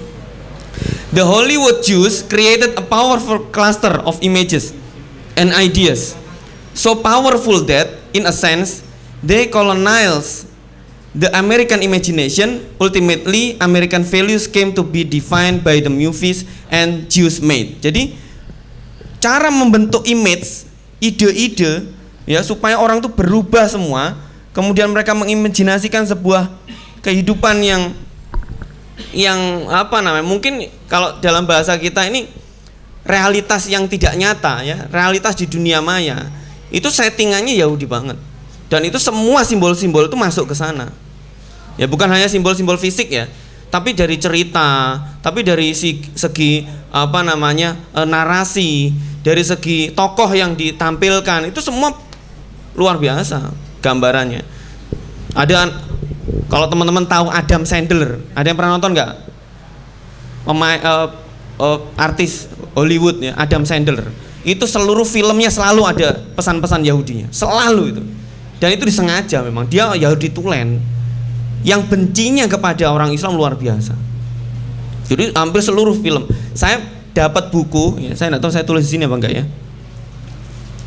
The Hollywood Jews created a powerful cluster of images and ideas. So powerful that in a sense they colonize the American imagination. Ultimately, American values came to be defined by the movies and Jews made. Jadi, cara membentuk image, ide-ide, ya supaya orang tuh berubah semua. Kemudian mereka mengimajinasikan sebuah kehidupan yang mungkin kalau dalam bahasa kita ini realitas yang tidak nyata ya, realitas di dunia maya. Itu settingannya Yahudi banget. Dan itu semua simbol-simbol itu masuk ke sana. Ya bukan hanya simbol-simbol fisik ya, tapi dari cerita, tapi dari segi narasi, dari segi tokoh yang ditampilkan, itu semua luar biasa gambarannya. Ada, kalau teman-teman tahu Adam Sandler, ada yang pernah nonton nggak? Artis Hollywood ya, Adam Sandler. Itu seluruh filmnya selalu ada pesan-pesan Yahudinya, selalu itu. Dan itu disengaja memang, dia Yahudi tulen yang bencinya kepada orang Islam luar biasa. Jadi hampir seluruh film. Saya dapat buku, ya, saya nggak tahu saya tulis di sini apa enggak ya.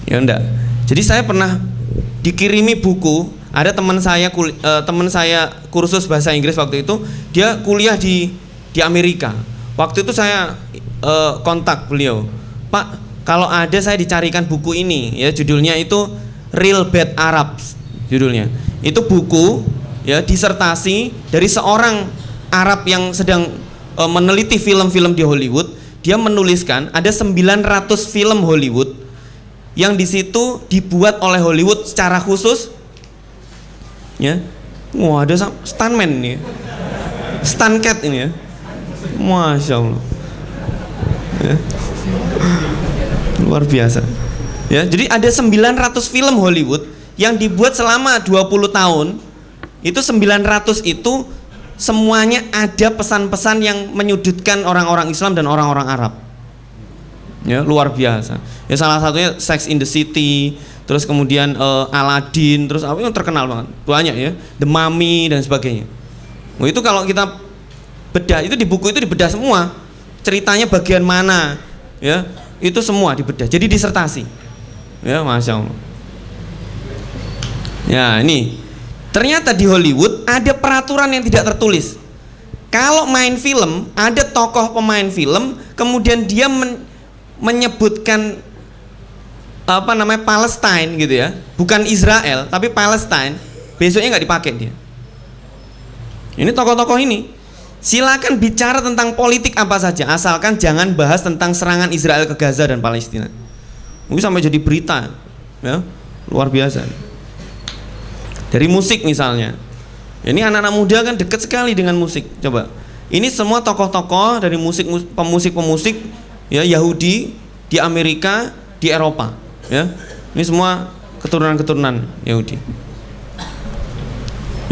Ya enggak. Jadi saya pernah dikirimi buku. Ada teman saya kursus bahasa Inggris waktu itu, dia kuliah di Amerika. Waktu itu saya kontak beliau, Pak, kalau ada saya dicarikan buku ini, ya judulnya itu Real Bad Arabs, judulnya. Itu buku, ya disertasi dari seorang Arab yang sedang meneliti film-film di Hollywood. Dia menuliskan ada 900 film Hollywood yang di situ dibuat oleh Hollywood secara khusus, ya. Wah, ada stuntman ini, stunt cat ini ya, masya Allah, ya. Luar biasa. Ya, jadi ada 900 film Hollywood yang dibuat selama 20 tahun. Itu 900 itu semuanya ada pesan-pesan yang menyudutkan orang-orang Islam dan orang-orang Arab. Ya, luar biasa. Ya, salah satunya Sex in the City, terus kemudian Aladdin, terus apa yang terkenal banget. Banyak ya, The Mummy dan sebagainya. Nah, itu kalau kita bedah, itu di buku itu dibedah semua. Ceritanya bagian mana, ya. Itu semua dibedah. Jadi disertasi. Ya, masya Allah. Ya, ini ternyata di Hollywood ada peraturan yang tidak tertulis. Kalau main film, ada tokoh pemain film, kemudian dia menyebutkan apa namanya Palestine gitu ya, bukan Israel tapi Palestine, besoknya nggak dipakai dia. Ini tokoh-tokoh ini silakan bicara tentang politik apa saja, asalkan jangan bahas tentang serangan Israel ke Gaza dan Palestina. Mungkin sampai jadi berita, ya, luar biasa. Dari musik misalnya, ini anak-anak muda kan dekat sekali dengan musik. Coba, ini semua tokoh-tokoh dari pemusik-pemusik ya Yahudi di Amerika, di Eropa, ya. Ini semua keturunan-keturunan Yahudi.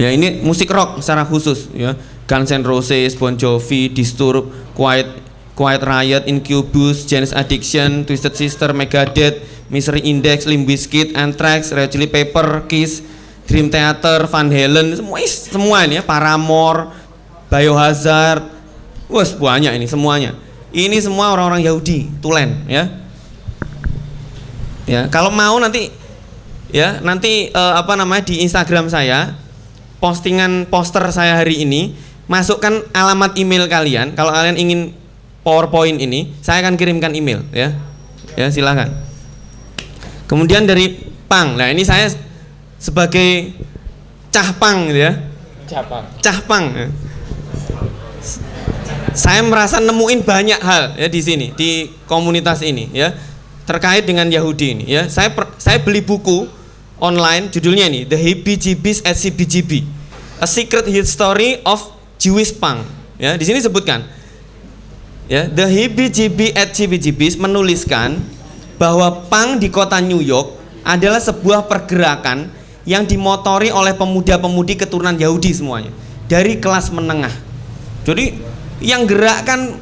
Ya, ini musik rock secara khusus, ya. Guns N' Roses, Bon Jovi, Disturbed, Quiet Riot, Incubus, Jane's Addiction, Twisted Sister, Megadeth, Misery Index, Limp Bizkit, Anthrax, Red Chili Pepper, Kiss, Dream Theater, Van Halen, semua ini ya, Paramore, Biohazard, wes banyak ini semuanya. Ini semua orang-orang Yahudi, tulen, ya. Ya, kalau mau nanti, ya nanti apa namanya di Instagram saya, postingan poster saya hari ini, masukkan alamat email kalian. Kalau kalian ingin PowerPoint ini, saya akan kirimkan email, ya. Ya, silakan. Kemudian dari Pang, nah ini saya sebagai cahpang gitu ya. Cahpang. Ya. Saya merasa nemuin banyak hal ya di sini, di komunitas ini ya, terkait dengan Yahudi ini ya. Saya beli buku online judulnya ini, The Heebie-Jeebies at CBGB, A Secret History of Jewish Punk. Ya, di sini sebutkan ya, The Heebie-Jeebies at CBGB menuliskan bahwa punk di kota New York adalah sebuah pergerakan yang dimotori oleh pemuda-pemudi keturunan Yahudi semuanya dari kelas menengah. Jadi yang gerakkan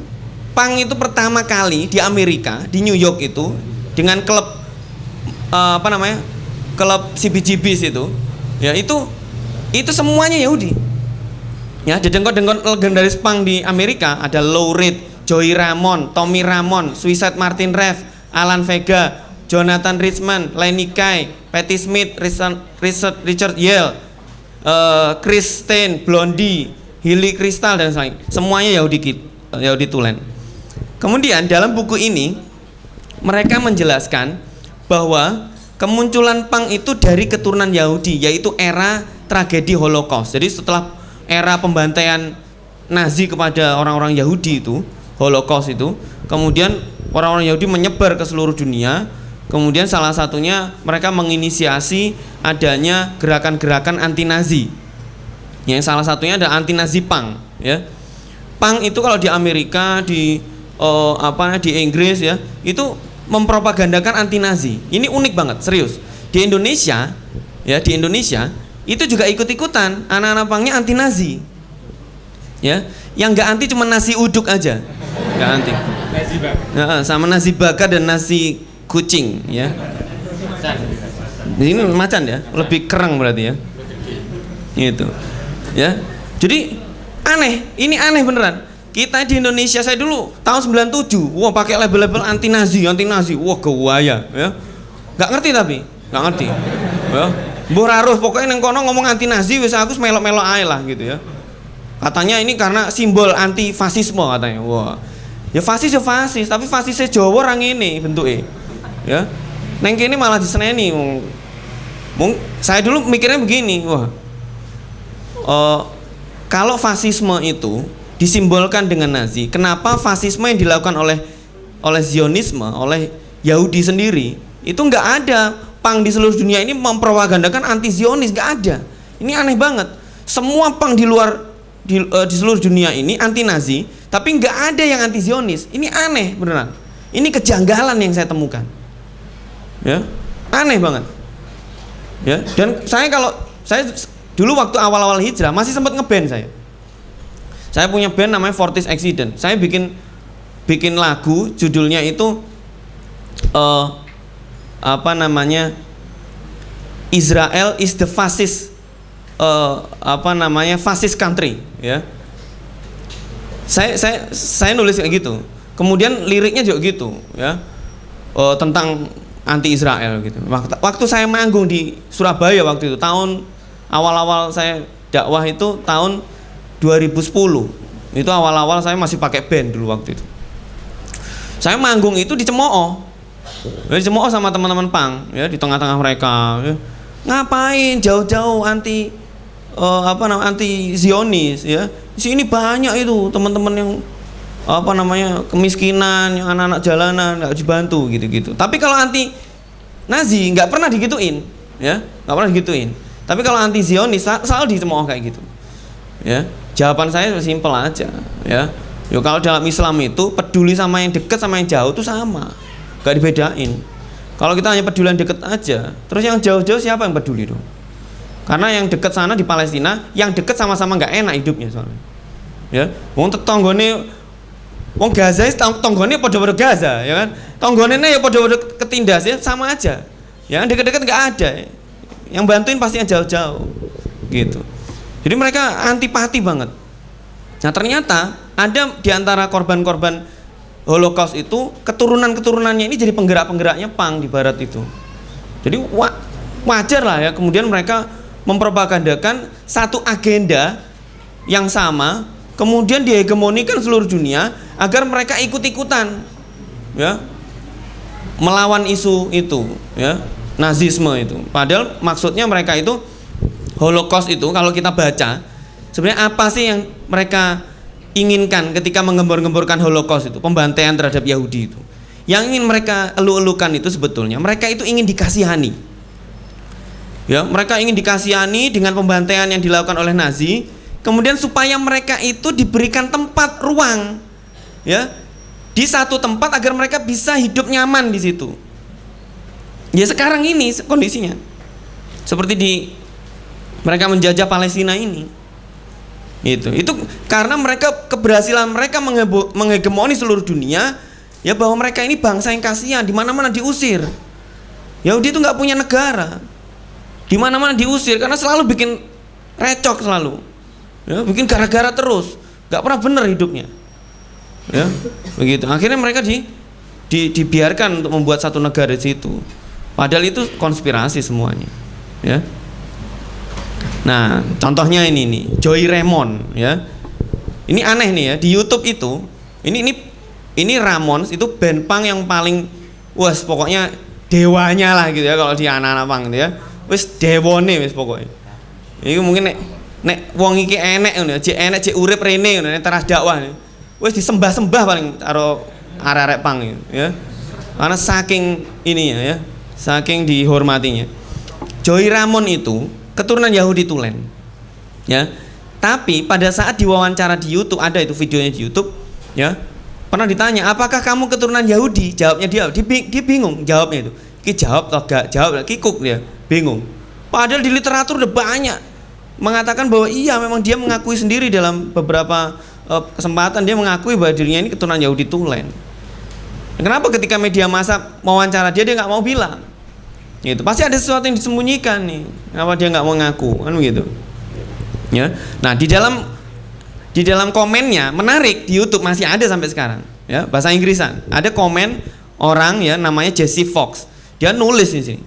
punk itu pertama kali di Amerika, di New York itu dengan klub apa namanya, klub CBGBs itu, ya itu semuanya Yahudi. Ya, dedengkot-dengkot legendaris punk di Amerika ada Lou Reed, Joey Ramone, Tommy Ramone, Suicide Martin Rev, Alan Vega, Jonathan Richman, Lenny Kay, Patti Smith, Richard Yell, Chris Stein, Blondie, Hilly Crystal dan lain. Semuanya Yahudi tulen. Kemudian dalam buku ini mereka menjelaskan bahwa kemunculan punk itu dari keturunan Yahudi, yaitu era tragedi Holocaust. Jadi setelah era pembantaian Nazi kepada orang-orang Yahudi itu, Holocaust itu, kemudian orang-orang Yahudi menyebar ke seluruh dunia. Kemudian salah satunya mereka menginisiasi adanya gerakan-gerakan anti-Nazi. Yang salah satunya ada anti-Nazi punk, ya. Punk itu kalau di Amerika, di di Inggris ya, itu mempropagandakan anti-Nazi. Ini unik banget, serius. Di Indonesia, ya, di Indonesia itu juga ikut-ikutan anak-anak punknya anti-Nazi. Ya, yang enggak anti cuma nasi uduk aja. Enggak anti. Nasi bakar. Nah, sama nasi bakar dan nasi kucing ya. Ini macan ya, lebih kereng berarti ya. Gitu. Ya. Jadi aneh, ini aneh beneran. Kita di Indonesia, saya dulu tahun 97, wah pakai label-label anti Nazi, wah gawaya ya. Enggak ngerti tapi, enggak ngerti. Ya. Mbah raruh pokoknya nang kono ngomong anti Nazi wis aku melok-melok ae lah gitu ya. Katanya ini karena simbol anti fasisme katanya. Wah. Ya fasis, tapi fasisnya Jawa orang ini bentuknya. Ya, neng kini malah diseneni. Saya dulu mikirnya begini, wah, kalau fasisme itu disimbolkan dengan Nazi, kenapa fasisme yang dilakukan oleh Zionisme, oleh Yahudi sendiri itu nggak ada punk di seluruh dunia ini mempropagandakan anti Zionis, nggak ada. Ini aneh banget. Semua punk di luar di seluruh dunia ini anti Nazi, tapi nggak ada yang anti Zionis. Ini aneh beneran. Ini kejanggalan yang saya temukan. Ya, aneh banget. Ya, dan saya dulu waktu awal-awal hijrah masih sempat ngeband saya. Saya punya band namanya Fortis Accident. Saya bikin lagu judulnya itu Israel is the fascist fascist country, ya. Saya nulis kayak gitu. Kemudian liriknya juga gitu, ya. Tentang anti Israel gitu. Waktu saya manggung di Surabaya waktu itu, tahun awal-awal saya dakwah itu tahun 2010. Itu awal-awal saya masih pakai band dulu waktu itu. Saya manggung itu di Cemooh. Ya, di Cemooh sama teman-teman punk, ya, di tengah-tengah mereka, ya. Ngapain jauh-jauh anti Zionis, ya. Di sini banyak itu teman-teman yang kemiskinan, yang anak-anak jalanan nggak dibantu gitu-gitu. Tapi kalau anti Nazi nggak pernah digituin, ya, nggak pernah digituin. Tapi kalau anti Zionis selalu dicemooh kayak gitu, ya. Jawaban saya simpel aja, ya. Yo, kalau dalam Islam itu peduli sama yang dekat sama yang jauh itu sama, nggak dibedain. Kalau kita hanya peduli yang dekat aja, terus yang jauh-jauh siapa yang peduli dong? Karena yang dekat sana di Palestina, yang dekat sama-sama nggak enak hidupnya soalnya, ya. Wong Gaza tonggone podo-podo Gaza, ya kan? Tonggone ya podo-podo ketindas, ya, sama aja. Yang dekat-dekat nggak ada. Yang bantuin pasti yang jauh-jauh. Gitu. Jadi mereka antipati banget. Nah, ternyata ada di antara korban-korban Holocaust itu keturunan-keturunannya ini jadi penggerak-penggeraknya punk di barat itu. Jadi wajar lah ya kemudian mereka mempropagandakan satu agenda yang sama, kemudian dihegemonikan seluruh dunia agar mereka ikut-ikutan, ya, melawan isu itu, ya, Nazisme itu. Padahal maksudnya mereka itu Holocaust itu kalau kita baca sebenarnya apa sih yang mereka inginkan ketika menggembor-gemborkan Holocaust itu, pembantaian terhadap Yahudi itu. Yang ingin mereka elu-elukan itu sebetulnya mereka itu ingin dikasihani. Ya, mereka ingin dikasihani dengan pembantaian yang dilakukan oleh Nazi. Kemudian supaya mereka itu diberikan tempat, ruang, ya, di satu tempat agar mereka bisa hidup nyaman di situ. Ya sekarang ini kondisinya seperti mereka menjajah Palestina ini. Itu karena keberhasilan mereka menghegemoni seluruh dunia, ya, bahwa mereka ini bangsa yang kasihan, di mana-mana diusir. Yahudi itu nggak punya negara, di mana-mana diusir karena selalu bikin recok selalu. Ya, bikin gara-gara terus, nggak pernah benar hidupnya, ya, begitu. Akhirnya mereka dibiarkan untuk membuat satu negara di situ, padahal itu konspirasi semuanya, ya. Nah, contohnya ini nih, Joey Ramone, ya. Ini aneh nih ya, di YouTube itu, ini Ramones itu band punk yang paling, pokoknya dewanya lah gitu ya kalau di anak-anak punk gitu ya, dewone pokoknya. Ini mungkin nek wong iki enek ngono, cek urip rene ngono teras dakwah. Wis disembah-sembah paling karo arek-arek pang ya. Karena saking ininya ya, saking dihormatinya. Joey Ramone itu keturunan Yahudi Tulen. Ya. Tapi pada saat diwawancara di YouTube, ada itu videonya di YouTube, ya. Pernah ditanya, "Apakah kamu keturunan Yahudi?" Jawabnya dia bingung jawabnya itu. Ki jawab atau gak jawab, kikuk dia, bingung. Padahal di literatur udah banyak mengatakan bahwa iya memang dia mengakui sendiri dalam beberapa kesempatan dia mengakui bahwa dirinya ini keturunan Yahudi Tulen. Kenapa ketika media massa mewawancara dia nggak mau bilang? Gitu. Pasti ada sesuatu yang disembunyikan nih. Kenapa dia nggak mau ngaku? Kan begitu. Ya. Nah, di dalam komennya menarik di YouTube masih ada sampai sekarang. Ya, bahasa Inggrisan. Ada komen orang ya namanya Jesse Fox. Dia nulis di sini.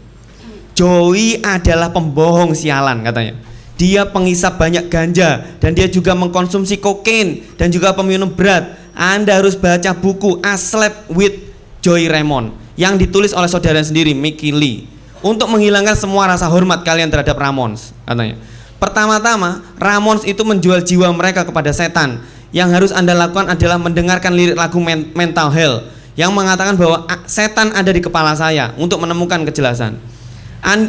Joey adalah pembohong sialan katanya. Dia penghisap banyak ganja dan dia juga mengkonsumsi kokain dan juga peminum berat. Anda harus baca buku A Sleep with Joey Ramone yang ditulis oleh saudara sendiri Mickey Lee untuk menghilangkan semua rasa hormat kalian terhadap Ramones katanya. Pertama-tama Ramones itu menjual jiwa mereka kepada setan. Yang harus Anda lakukan adalah mendengarkan lirik lagu Mental Health yang mengatakan bahwa setan ada di kepala saya untuk menemukan kejelasan.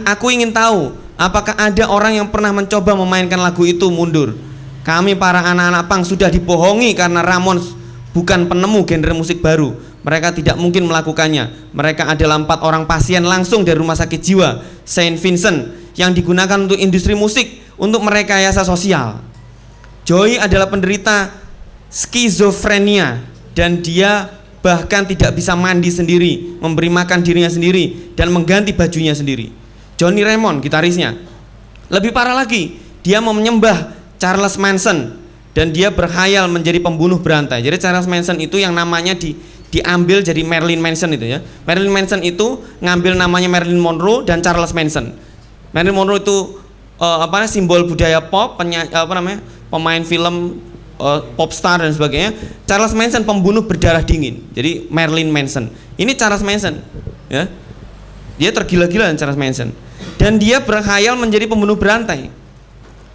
Aku ingin tahu apakah ada orang yang pernah mencoba memainkan lagu itu mundur. Kami para anak-anak punk sudah dibohongi karena Ramones bukan penemu genre musik baru. Mereka tidak mungkin melakukannya. Mereka adalah 4 orang pasien langsung dari rumah sakit jiwa Saint Vincent yang digunakan untuk industri musik untuk merekayasa sosial. Joey adalah penderita skizofrenia dan dia bahkan tidak bisa mandi sendiri, memberi makan dirinya sendiri dan mengganti bajunya sendiri. Johnny Ramone, gitarisnya, lebih parah lagi, dia mau menyembah Charles Manson dan dia berkhayal menjadi pembunuh berantai. Jadi Charles Manson itu yang namanya diambil jadi Marilyn Manson itu ya. Marilyn Manson itu ngambil namanya Marilyn Monroe dan Charles Manson. Marilyn Monroe itu simbol budaya pop, pemain film, pop star dan sebagainya. Charles Manson pembunuh berdarah dingin. Jadi Marilyn Manson. Ini Charles Manson, ya. Dia tergila-gila dengan Charles Manson. Dan dia berkhayal menjadi pembunuh berantai.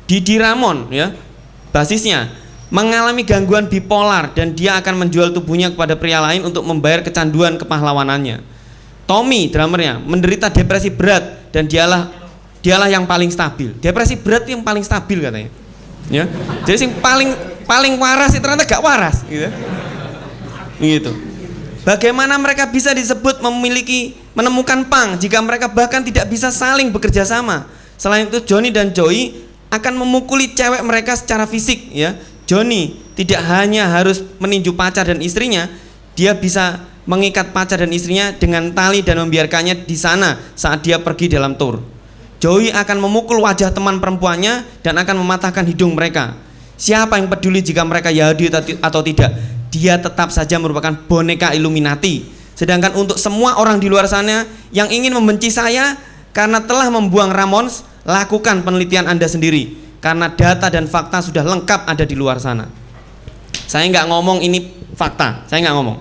Didi Ramon, ya, basisnya mengalami gangguan bipolar dan dia akan menjual tubuhnya kepada pria lain untuk membayar kecanduan kepahlawanannya. Tommy, drummernya, menderita depresi berat dan dialah yang paling stabil. Depresi berat itu yang paling stabil katanya. Ya. Jadi yang paling waras itu ternyata gak waras, gitu. Gitu. Bagaimana mereka bisa disebut menemukan punk jika mereka bahkan tidak bisa saling bekerja sama? Selain itu Johnny dan Joey akan memukuli cewek mereka secara fisik, ya. Johnny tidak hanya harus meninju pacar dan istrinya, dia bisa mengikat pacar dan istrinya dengan tali dan membiarkannya di sana saat dia pergi dalam tour. Joey akan memukul wajah teman perempuannya dan akan mematahkan hidung mereka. Siapa yang peduli jika mereka Yahudi atau tidak? Dia tetap saja merupakan boneka Illuminati. Sedangkan untuk semua orang di luar sana yang ingin membenci saya karena telah membuang Ramones, lakukan penelitian Anda sendiri. Karena data dan fakta sudah lengkap ada di luar sana. Saya nggak ngomong ini fakta, saya nggak ngomong.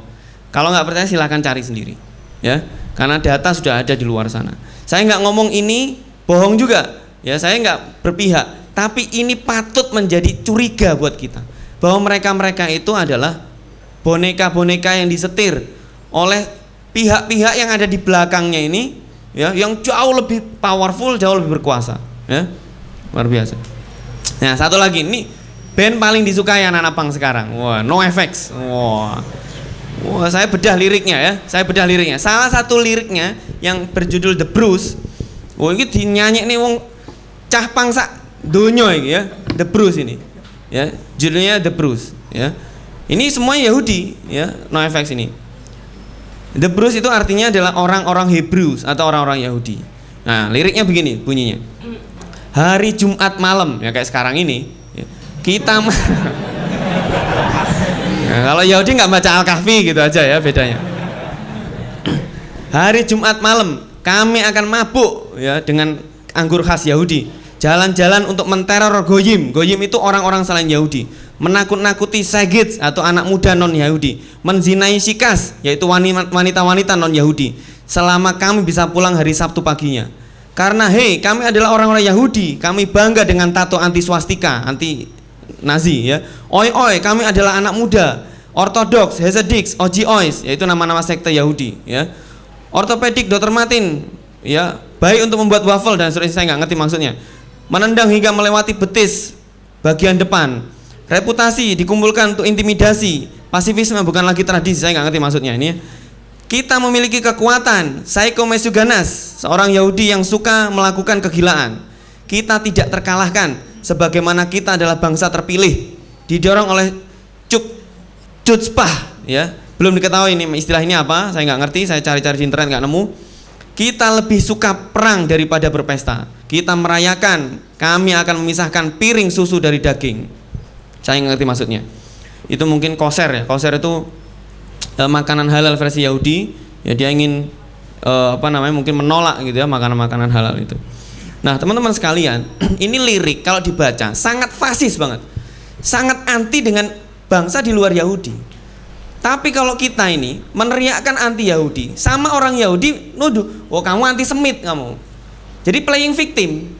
Kalau nggak percaya silahkan cari sendiri, ya. Karena data sudah ada di luar sana. Saya nggak ngomong ini bohong juga, ya. Saya nggak berpihak. Tapi ini patut menjadi curiga buat kita bahwa mereka itu adalah boneka-boneka yang disetir oleh pihak-pihak yang ada di belakangnya ini, ya, yang jauh lebih powerful, jauh lebih berkuasa, ya. Luar biasa. Nah, satu lagi, ini band paling disukai anak-anak punk sekarang. Wah, NoFX. Wah, saya bedah liriknya, ya. Salah satu liriknya yang berjudul The Bruce. Wah, ini dinyanyi nih wong cah punk sak donya iki, ya. The Bruce ini, ya. Judulnya The Bruce, ya. Ini semua Yahudi, ya, NoFX ini. The Bruce itu artinya adalah orang-orang Hebrew atau orang-orang Yahudi. Nah, liriknya begini bunyinya. Hari Jumat malam, ya kayak sekarang ini, ya, kita nah, kalau Yahudi nggak baca Al-Kahfi gitu aja, ya, bedanya. Hari Jumat malam kami akan mabuk, ya, dengan anggur khas Yahudi. Jalan-jalan untuk menteror goyim. Goyim itu orang-orang selain Yahudi. Menakut-nakuti segits atau anak muda non-Yahudi. Menzinai sikas, yaitu wanita-wanita non-Yahudi. Selama kami bisa pulang hari Sabtu paginya. Karena kami adalah orang-orang Yahudi. Kami bangga dengan tato anti swastika, anti Nazi, ya. Oi, kami adalah anak muda. Ortodoks, Hasidics, OGOIS, yaitu nama-nama sekte Yahudi, ya. Ortopedik, Dr. Martin, ya, baik untuk membuat waffle dan seterusnya, saya nggak ngerti maksudnya. Menendang hingga melewati betis bagian depan. Reputasi dikumpulkan untuk intimidasi. Pasifisme bukan lagi tradisi, saya nggak ngerti maksudnya ini, ya. Kita memiliki kekuatan. Psycho Mesuganas, seorang Yahudi yang suka melakukan kegilaan. Kita tidak terkalahkan, sebagaimana kita adalah bangsa terpilih. Didorong oleh Chutzpah, ya. Belum diketahui ini istilah ini apa, saya nggak ngerti. Saya cari-cari di internet nggak nemu. Kita lebih suka perang daripada berpesta. Kita merayakan. Kami akan memisahkan piring susu dari daging. Saya nggak ngerti maksudnya. Itu mungkin koser, ya. Koser itu makanan halal versi Yahudi, ya. Dia ingin mungkin menolak gitu, ya, makanan-makanan halal itu. Nah, teman-teman sekalian, ini lirik kalau dibaca sangat fasis banget, sangat anti dengan bangsa di luar Yahudi. Tapi kalau kita ini meneriakkan anti Yahudi, sama orang Yahudi nuduh, oh kamu anti Semit kamu. Jadi playing victim.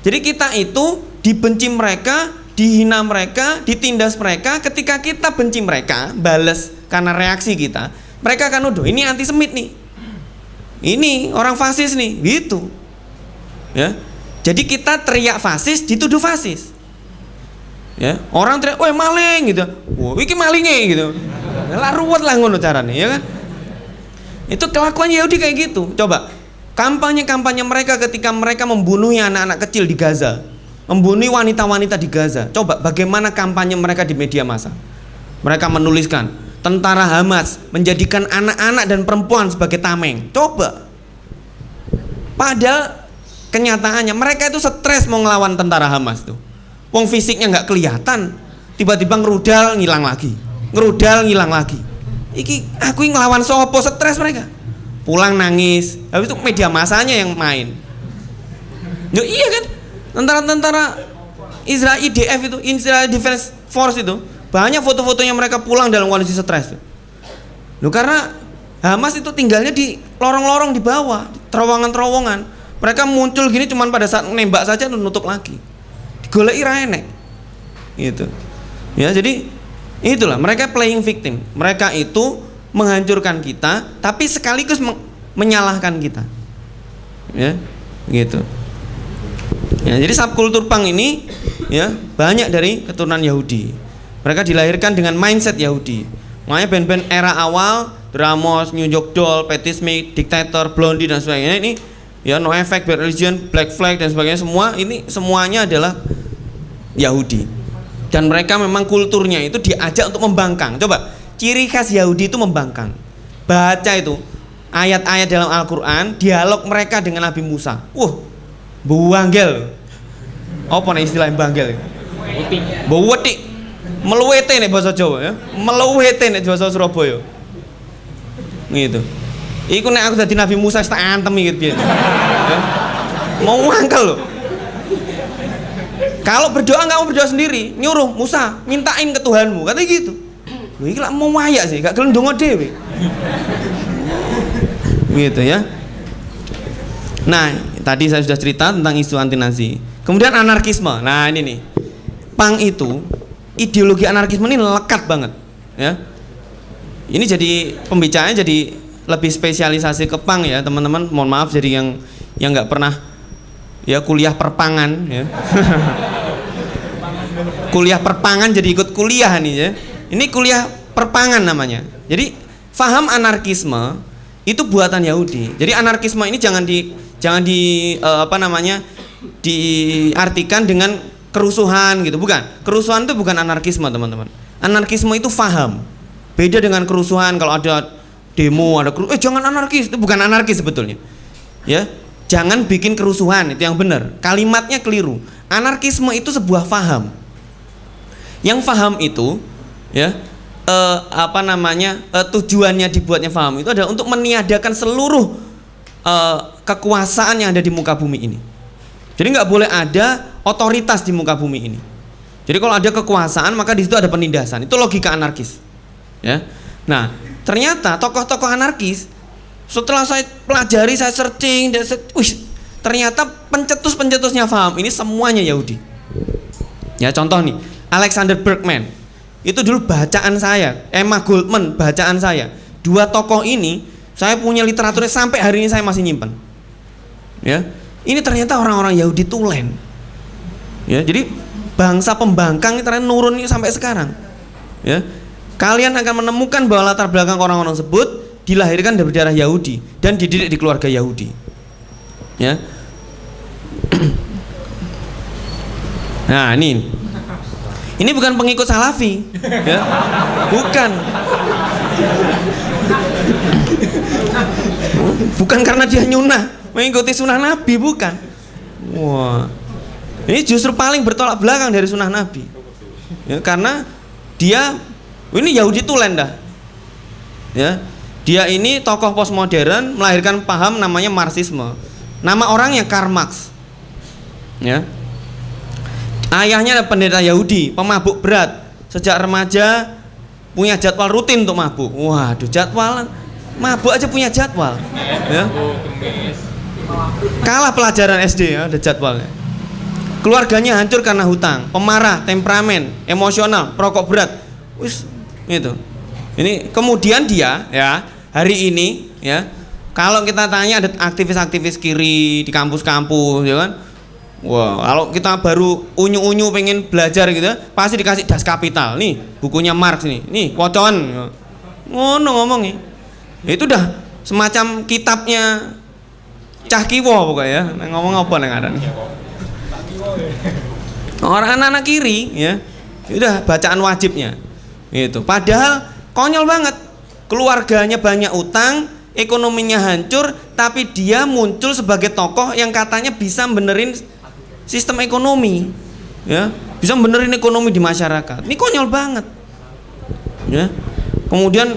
Jadi kita itu dibenci mereka, dihina mereka, ditindas mereka. Ketika kita benci mereka, balas karena reaksi kita, mereka akan nuduh ini antisemit nih, ini orang fasis nih, gitu ya. Jadi kita teriak fasis dituduh fasis ya. Orang teriak woi maling gitu, wah iki malingnya gitu, lah ruwet lah ngono caranya ya kan. Itu kelakuan Yahudi kayak gitu. Coba kampanye mereka ketika mereka membunuh anak-anak kecil di Gaza, membunuh wanita-wanita di Gaza. Coba bagaimana kampanye mereka di media massa. Mereka menuliskan tentara Hamas menjadikan anak-anak dan perempuan sebagai tameng. Coba. Padahal kenyataannya mereka itu stres mau ngelawan tentara Hamas tuh. Wong fisiknya nggak kelihatan, tiba-tiba ngerudal ngilang lagi. Iki aku ngelawan sopo, stres mereka. Pulang nangis. Habis itu media masanya yang main. Yo iya kan? Tentara-tentara Israel IDF itu, Israel Defense Force itu, banyak foto-fotonya mereka pulang dalam kondisi stres. Loh karena Hamas itu tinggalnya di lorong-lorong di bawah, terowongan-terowongan. Mereka muncul gini cuman pada saat nembak saja nutup lagi. Digoleki ra enek. Gitu. Ya, jadi itulah mereka playing victim. Mereka itu menghancurkan kita tapi sekaligus menyalahkan kita. Ya, gitu. Ya, jadi subkultur punk ini ya banyak dari keturunan Yahudi. Mereka dilahirkan dengan mindset Yahudi. Makanya band-band era awal, Dramos, New York Doll, Patti Smith, Dictator, Blondie dan sebagainya ini ya NoFX, Bad Religion, Black Flag dan sebagainya semua ini semuanya adalah Yahudi. Dan mereka memang kulturnya itu diajak untuk membangkang. Coba, ciri khas Yahudi itu membangkang. Baca itu ayat-ayat dalam Al-Quran, dialog mereka dengan Nabi Musa. Buanggel. Apa nih istilah banggel? Buwetik. Meluwete nih bahasa Jawa ya. Meluwete nih bahasa Surabaya. Gitu. Iku nek aku dadi Nabi Musa tak antem iki piye. Ya. Mau ngangkel loh. Kalau berdoa nggak mau berdoa sendiri, nyuruh Musa mintain ke Tuhanmu, katanya gitu. Loh, ini lah mau wayak sih, gak gelem ndonga dhewe. Gitu ya. Nah, tadi saya sudah cerita tentang isu anti Nazi. Kemudian anarkisme. Nah, ini nih. Punk itu ideologi anarkisme ini lekat banget, ya. Ini jadi pembicaraannya jadi lebih spesialisasi ke punk ya, teman-teman. Mohon maaf jadi yang nggak pernah ya kuliah perpangan ya. Kuliah perpangan jadi ikut kuliah nih ya. Ini kuliah perpangan namanya. Jadi faham anarkisme itu buatan Yahudi. Jadi anarkisme ini jangan diartikan dengan kerusuhan gitu, bukan. Kerusuhan itu bukan anarkisme, teman-teman. Anarkisme itu faham. Beda dengan kerusuhan. Kalau ada demo, ada jangan anarkis, itu bukan anarkis sebetulnya. Ya. Jangan bikin kerusuhan, itu yang benar. Kalimatnya keliru. Anarkisme itu sebuah faham. Yang faham itu ya tujuannya dibuatnya faham itu adalah untuk meniadakan seluruh kekuasaan yang ada di muka bumi ini. Jadi nggak boleh ada otoritas di muka bumi ini. Jadi kalau ada kekuasaan maka di situ ada penindasan. Itu logika anarkis. Ya. Nah, ternyata tokoh-tokoh anarkis setelah saya pelajari, saya searching dan ternyata pencetus-pencetusnya faham ini semuanya Yahudi. Ya, contoh nih, Alexander Berkman. Itu dulu bacaan saya, Emma Goldman bacaan saya. Dua tokoh ini saya punya literaturnya sampai hari ini saya masih nyimpan. Ya. Ini ternyata orang-orang Yahudi tulen. Ya, jadi bangsa pembangkang ini ternyata nurun sampai sekarang. Ya. Kalian akan menemukan bahwa latar belakang orang-orang tersebut dilahirkan dari darah Yahudi dan dididik di keluarga Yahudi. Ya. Nah, ini bukan pengikut Salafi, ya. Bukan. Bukan karena dia nyunah mengikuti sunnah Nabi, bukan. Wah. Ini justru paling bertolak belakang dari sunnah Nabi. Ya, karena dia ini Yahudi tulen dah. Ya. Dia ini tokoh postmodern melahirkan paham namanya Marxisme. Nama orangnya Karl Marx. Ya. Ayahnya adalah pendeta Yahudi, pemabuk berat. Sejak remaja punya jadwal rutin untuk mabuk. Waduh, jadwal mabuk aja punya jadwal. Ya. Kalah pelajaran SD ya, ada jadwalnya. Keluarganya hancur karena hutang, pemarah, temperamen, emosional, perokok berat. Wis, itu. Ini kemudian dia ya hari ini ya, kalau kita tanya ada aktivis-aktivis kiri di kampus-kampus ya kan, wah kalau kita baru unyu-unyu pengen belajar gitu ya, pasti dikasih Das Kapital nih, bukunya Marx nih wocon, ngono ngomongnya, itu udah semacam kitabnya Cah Kiwo pokoknya ya, ngomong apa nih ngaran, orang anak-anak kiri ya, udah bacaan wajibnya, itu, padahal konyol banget, keluarganya banyak utang, ekonominya hancur, tapi dia muncul sebagai tokoh yang katanya bisa benerin sistem ekonomi, ya, bisa benerin ekonomi di masyarakat. Ini konyol banget, ya. Kemudian,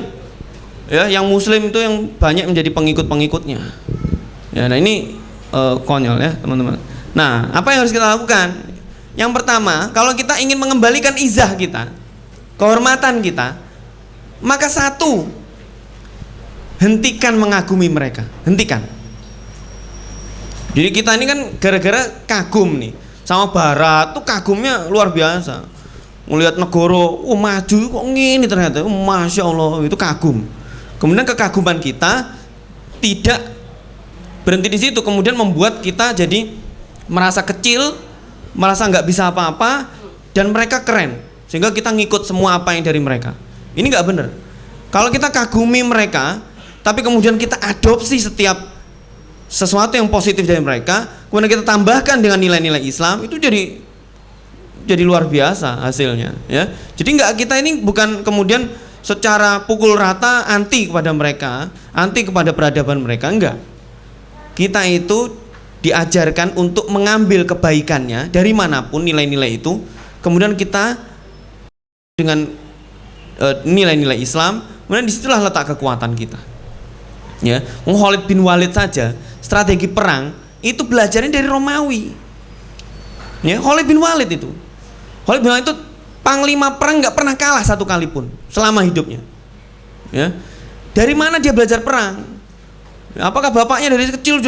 ya, yang Muslim itu yang banyak menjadi pengikut-pengikutnya. Ya, nah ini konyol ya, teman-teman. Nah, apa yang harus kita lakukan? Yang pertama, kalau kita ingin mengembalikan izah kita, kehormatan kita, maka satu, hentikan mengagumi mereka, hentikan. Jadi kita ini kan gara-gara kagum nih sama Barat, tuh kagumnya luar biasa. Melihat negara, maju kok gini ternyata, masya Allah, itu kagum. Kemudian kekaguman kita tidak berhenti di situ, kemudian membuat kita jadi merasa kecil, merasa nggak bisa apa-apa, dan mereka keren, sehingga kita ngikut semua apa yang dari mereka. Ini nggak benar. Kalau kita kagumi mereka, tapi kemudian kita adopsi setiap sesuatu yang positif dari mereka, kemudian kita tambahkan dengan nilai-nilai Islam, itu jadi luar biasa hasilnya, ya. Jadi nggak, kita ini bukan kemudian secara pukul rata anti kepada mereka, anti kepada peradaban mereka, enggak. Kita itu diajarkan untuk mengambil kebaikannya dari manapun nilai-nilai itu, kemudian kita dengan nilai-nilai Islam, kemudian disitulah letak kekuatan kita. Ya, Khalid bin Walid saja strategi perang itu belajarnya dari Romawi. Ya, Khalid bin Walid itu panglima perang, nggak pernah kalah satu kali pun selama hidupnya. Ya, dari mana dia belajar perang? Ya, apakah bapaknya dari kecil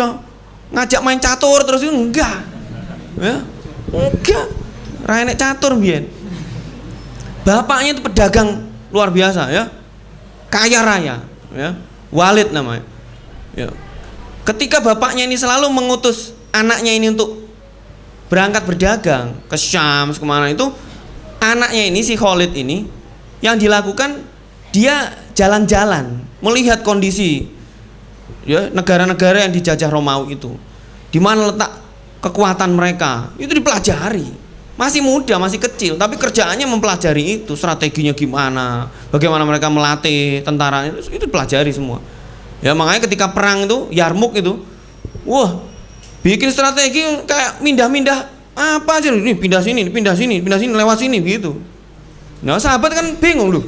ngajak main catur terus itu? Enggak. Ya, enggak. Rainek catur biyen. Bapaknya itu pedagang luar biasa ya, kaya raya ya, Walid namanya ya. Ketika bapaknya ini selalu mengutus anaknya ini untuk berangkat berdagang ke Syam, kemana itu, anaknya ini si Khalid ini yang dilakukan, dia jalan-jalan melihat kondisi ya negara-negara yang dijajah Romawi itu, di mana letak kekuatan mereka, itu dipelajari. Masih muda, masih kecil, tapi kerjaannya mempelajari itu, strateginya gimana, bagaimana mereka melatih tentara, itu pelajari semua. Ya makanya ketika perang itu, Yarmuk itu, wah, bikin strategi kayak mindah-mindah apa aja, ini pindah sini, lewat sini gitu. Nah sahabat kan bingung, loh,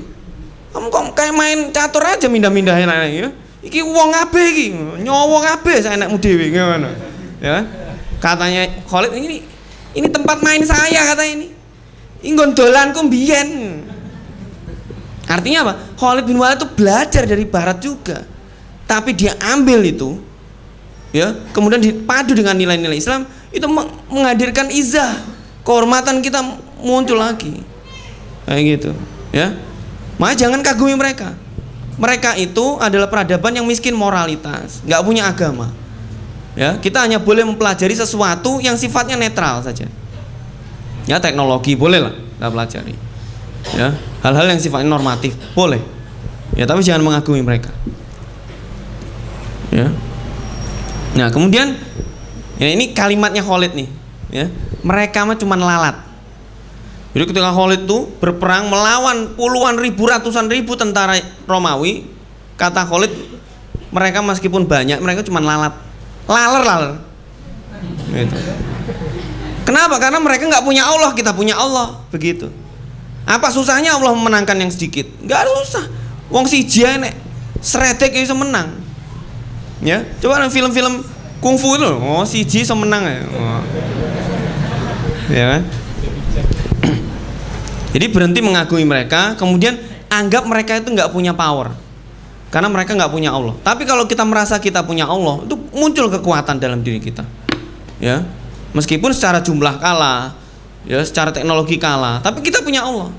kamu kok kayak main catur aja mindah-mindahin ya. Iki wong kabeh iki, nyowo kabeh saenakmu dhewe gimana? Ya. Katanya Khalid, ini tempat main saya, kata ini nggon dolanku mbiyen. Artinya apa? Khalid bin Walid itu belajar dari Barat juga, tapi dia ambil itu ya, kemudian dipadu dengan nilai-nilai Islam, itu menghadirkan izah, kehormatan kita muncul lagi kayak gitu ya. Makanya jangan kagumi mereka. Mereka itu adalah peradaban yang miskin moralitas, nggak punya agama. Ya, kita hanya boleh mempelajari sesuatu yang sifatnya netral saja. Ya, teknologi boleh lah kita pelajari. Ya, hal-hal yang sifatnya normatif boleh. Ya, tapi jangan mengagumi mereka. Ya. Nah, kemudian ya ini kalimatnya Khalid nih, ya. Mereka mah cuma lalat. Jadi ketika Khalid itu berperang melawan puluhan ribu, ratusan ribu tentara Romawi, kata Khalid, mereka meskipun banyak, mereka cuma lalat. Laler gitu. Kenapa? Karena mereka nggak punya Allah, kita punya Allah, begitu. Apa susahnya Allah memenangkan yang sedikit? Nggak susah. Wong siji nek sredek iso menang. Ya, coba film-film kungfu itu, oh siji iso menang ya. Oh. Ya kan? Jadi berhenti mengagumi mereka, kemudian anggap mereka itu nggak punya power. Karena mereka nggak punya Allah. Tapi kalau kita merasa kita punya Allah, itu muncul kekuatan dalam diri kita. Ya, meskipun secara jumlah kalah, ya, secara teknologi kalah, tapi kita punya Allah.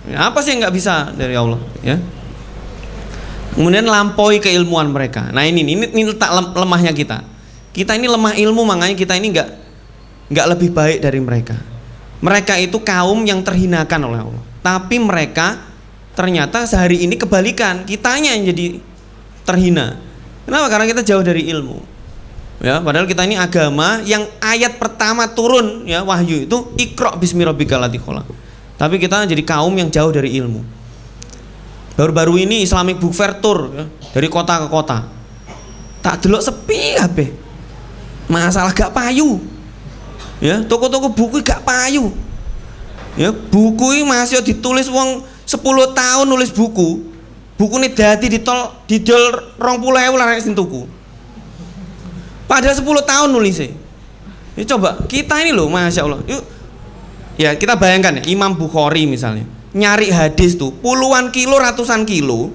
Ya, apa sih yang nggak bisa dari Allah? Ya. Kemudian lampaui keilmuan mereka. Nah ini letak lemahnya kita. Kita ini lemah ilmu, makanya kita ini nggak lebih baik dari mereka. Mereka itu kaum yang terhinakan oleh Allah. Tapi mereka ternyata sehari ini kebalikan, kitanya yang jadi terhina. Kenapa? Karena kita jauh dari ilmu. Ya, padahal kita ini agama yang ayat pertama turun ya wahyu itu Iqra bismi rabbikal ladzi khalaq. Tapi kita jadi kaum yang jauh dari ilmu. Baru-baru ini Islamic Book Fair tour ya, dari kota ke kota. Tak delok sepi kabeh. Masalah gak payu. Ya, toko-toko buku gak payu. Ya, buku ini masih ditulis wong 10 tahun nulis buku. Buku ini dadi didol 20.000 lah nek sing tuku. Padahal 10 tahun nulisnya. Ya coba, kita ini loh, Masya Allah. Yuk, ya kita bayangkan ya, Imam Bukhari misalnya. Nyari hadis tuh, puluhan kilo, ratusan kilo.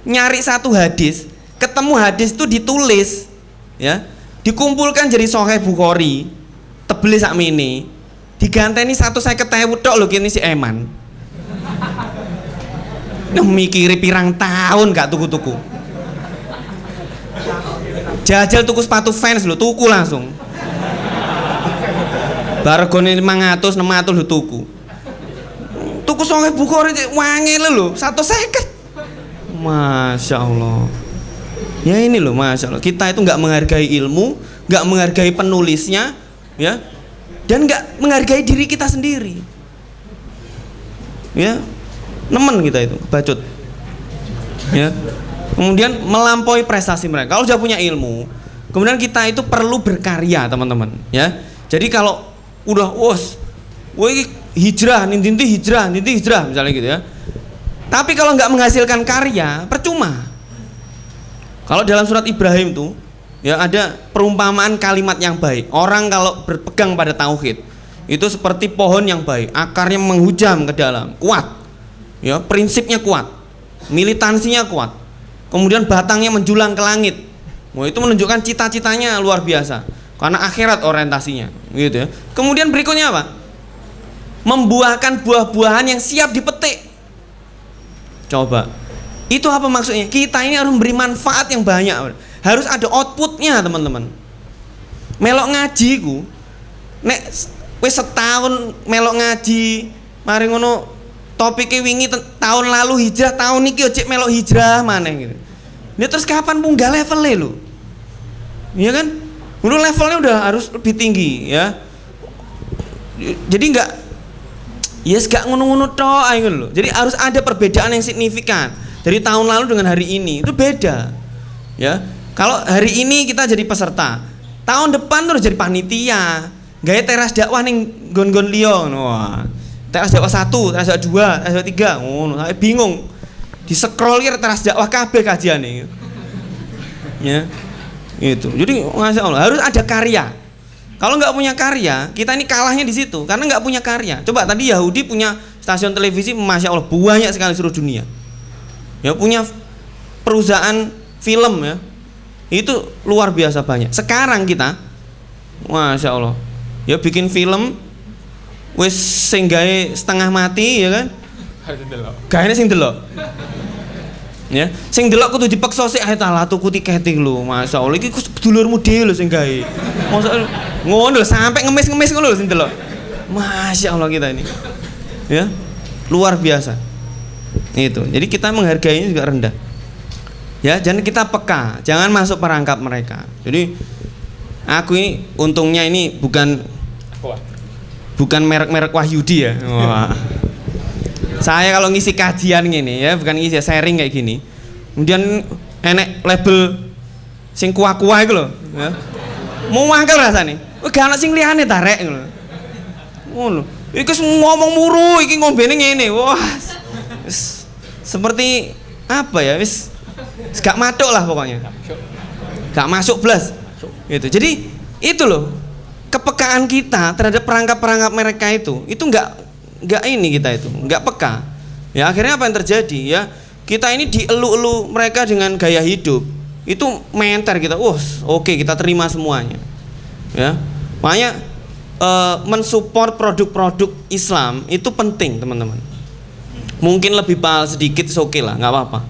Nyari satu hadis, ketemu hadis tuh ditulis. Ya, dikumpulkan jadi Sahih Bukhari. Tebel sakmene. Diganteni 150.000 tok lho kene si Eman. Nah, mikiri pirang tahun gak tuku-tuku. Jajal tuku sepatu Vans lho, tuku langsung. Bargone 500, 600 lho tuku. Tuku Sahih Bukhari wangel lho, 150. Masya Allah. Ya ini loh, Masya Allah. Kita itu nggak menghargai ilmu, nggak menghargai penulisnya, ya, dan nggak menghargai diri kita sendiri. Ya, nemen kita itu, kebacut. Ya. Kemudian melampaui prestasi mereka. Kalau sudah punya ilmu, kemudian kita itu perlu berkarya, teman-teman. Ya. Jadi kalau udah hijrah, ninti hijrah, misalnya gitu ya. Tapi kalau nggak menghasilkan karya, percuma. Kalau dalam surat Ibrahim tuh, ya ada perumpamaan kalimat yang baik. Orang kalau berpegang pada tauhid, itu seperti pohon yang baik, akarnya menghujam ke dalam, kuat. Ya, prinsipnya kuat, militansinya kuat. Kemudian batangnya menjulang ke langit. Wah, itu menunjukkan cita-citanya luar biasa. Karena akhirat orientasinya, gitu ya. Kemudian berikutnya apa? Membuahkan buah-buahan yang siap dipetik. Coba, itu apa maksudnya? Kita ini harus memberi manfaat yang banyak. Harus ada outputnya, teman-teman. Melok ngaji ku, nek wis setahun melok ngaji, mari ngono topiknya wingi tahun lalu hijrah, tahun niki ojek melok hijrah maneh gitu. Ini terus kapan munggah levelnya lo? Iya kan? Dulu levelnya udah harus lebih tinggi ya. Jadi enggak, yes gak ngono-ngono tok ae ngono lho. Jadi harus ada perbedaan yang signifikan dari tahun lalu dengan hari ini. Itu beda. Ya. Kalau hari ini kita jadi peserta, tahun depan terus jadi panitia. Gawe teras dakwah ning nggon-nggon liya ngono. Wah. Teras dakwah 1, teras dakwah 2, teras dakwah 3 ngono. Sampai bingung. Di-scroll ki teras dakwah kabeh kajiane. Ya. Itu. Jadi Masya Allah harus ada karya. Kalau nggak punya karya, kita ini kalahnya di situ karena nggak punya karya. Coba tadi Yahudi punya stasiun televisi, Masya Allah banyak sekali seluruh dunia. Ya punya perusahaan film ya, itu luar biasa banyak. Sekarang kita, Masya Allah, ya bikin film, wis sing gawe setengah mati ya kan? Gaene sing delok. Ya, sing delok kudu dipaksa sik ae ta tuku tiket lho, Masya Allah iki dulurmu dhewe lho sing gawe. Mosok ngono lho sampai ngemis-ngemis ngono lho sing delok. Masya Allah kita ini. Ya, luar biasa. Itu. Jadi kita menghargainya juga rendah. Ya, jangan kita peka, jangan masuk perangkap mereka. Jadi aku ini untungnya ini bukan merek-merek Wahyudi ya. Wah. Saya kalau ngisi kajian gini ya, bukan ngisi sharing kayak gini. Kemudian enek label sing kuah-kuah itu loh, ya. Mau mangkel rasane. Gak ana sing liyane ta rek ngono. Ngono. Iki ngomong muru, iki ngombene ngene. Wah. Seperti apa ya? Wis gak matuk lah pokoknya. Gak masuk blas. Gitu. Jadi itu loh. Kepekaan kita terhadap perangkap-perangkap mereka itu nggak ini kita itu nggak peka ya. Akhirnya apa yang terjadi ya, kita ini dielu-elu mereka dengan gaya hidup itu menter kita. Oke, kita terima semuanya ya. Makanya mensupport produk-produk Islam itu penting, teman-teman. Mungkin lebih mahal sedikit oke lah, nggak apa-apa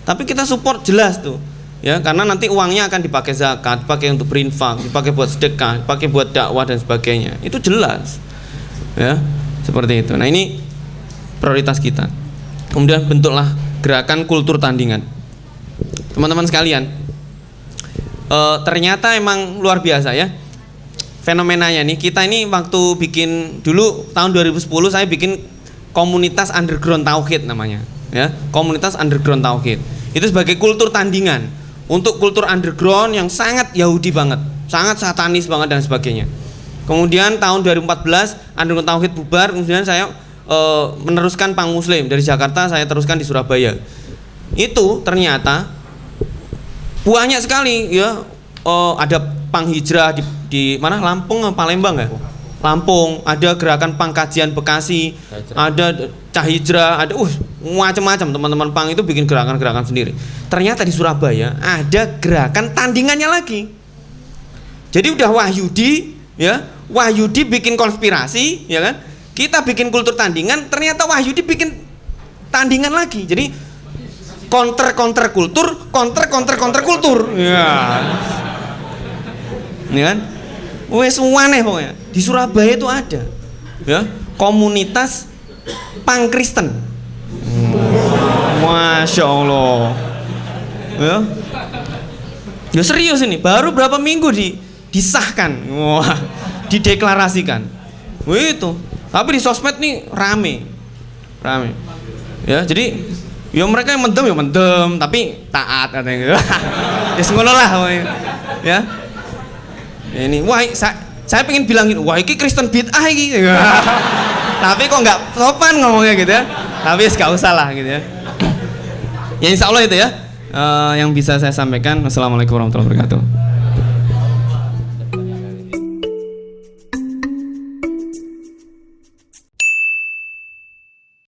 Tapi kita support jelas tuh. Ya, karena nanti uangnya akan dipakai zakat, dipakai untuk berinfak, dipakai buat sedekah, dipakai buat dakwah dan sebagainya. Itu jelas. Ya, seperti itu. Nah, ini prioritas kita. Kemudian bentuklah gerakan kultur tandingan. Teman-teman sekalian, ternyata emang luar biasa ya fenomenanya nih. Kita ini waktu bikin dulu tahun 2010 saya bikin komunitas underground tauhid namanya ya, komunitas underground tauhid itu sebagai kultur tandingan untuk kultur underground yang sangat Yahudi banget, sangat satanis banget dan sebagainya. Kemudian tahun 2014 underground tauhid bubar, kemudian saya meneruskan Pang Muslim dari Jakarta, saya teruskan di Surabaya. Itu ternyata banyak sekali ya, ada Pang Hijrah di mana, Lampung, Palembang ya? Lampung, ada gerakan Pang Kajian Bekasi, ada Cah Hijrah, ada macam-macam teman-teman Pang itu bikin gerakan-gerakan sendiri. Ternyata di Surabaya ada gerakan tandingannya lagi. Jadi udah Wahyudi ya, Wahyudi bikin konspirasi ya kan? Kita bikin kultur tandingan, ternyata Wahyudi bikin tandingan lagi. Jadi counter kultur, counter kultur. Ya. Ini kan? Wes aneh pokoknya. Di Surabaya itu ada ya, komunitas Pang Kristen. Masya Allah. Ya serius ini, baru berapa minggu disahkan. Wah, dideklarasikan. Wah itu. Tapi di sosmed nih rame. Ya, jadi ya mereka yang mendem, tapi taat katanya gitu. Ya ngono lah pokoknya. Ya. Ini wah saya pengen bilangin, wah ini Kristen bid'ah ini. Tapi kok nggak sopan ngomongnya gitu ya. Tapi nggak usah lah gitu ya. Ya insya Allah itu ya yang bisa saya sampaikan. Wassalamualaikum warahmatullahi wabarakatuh.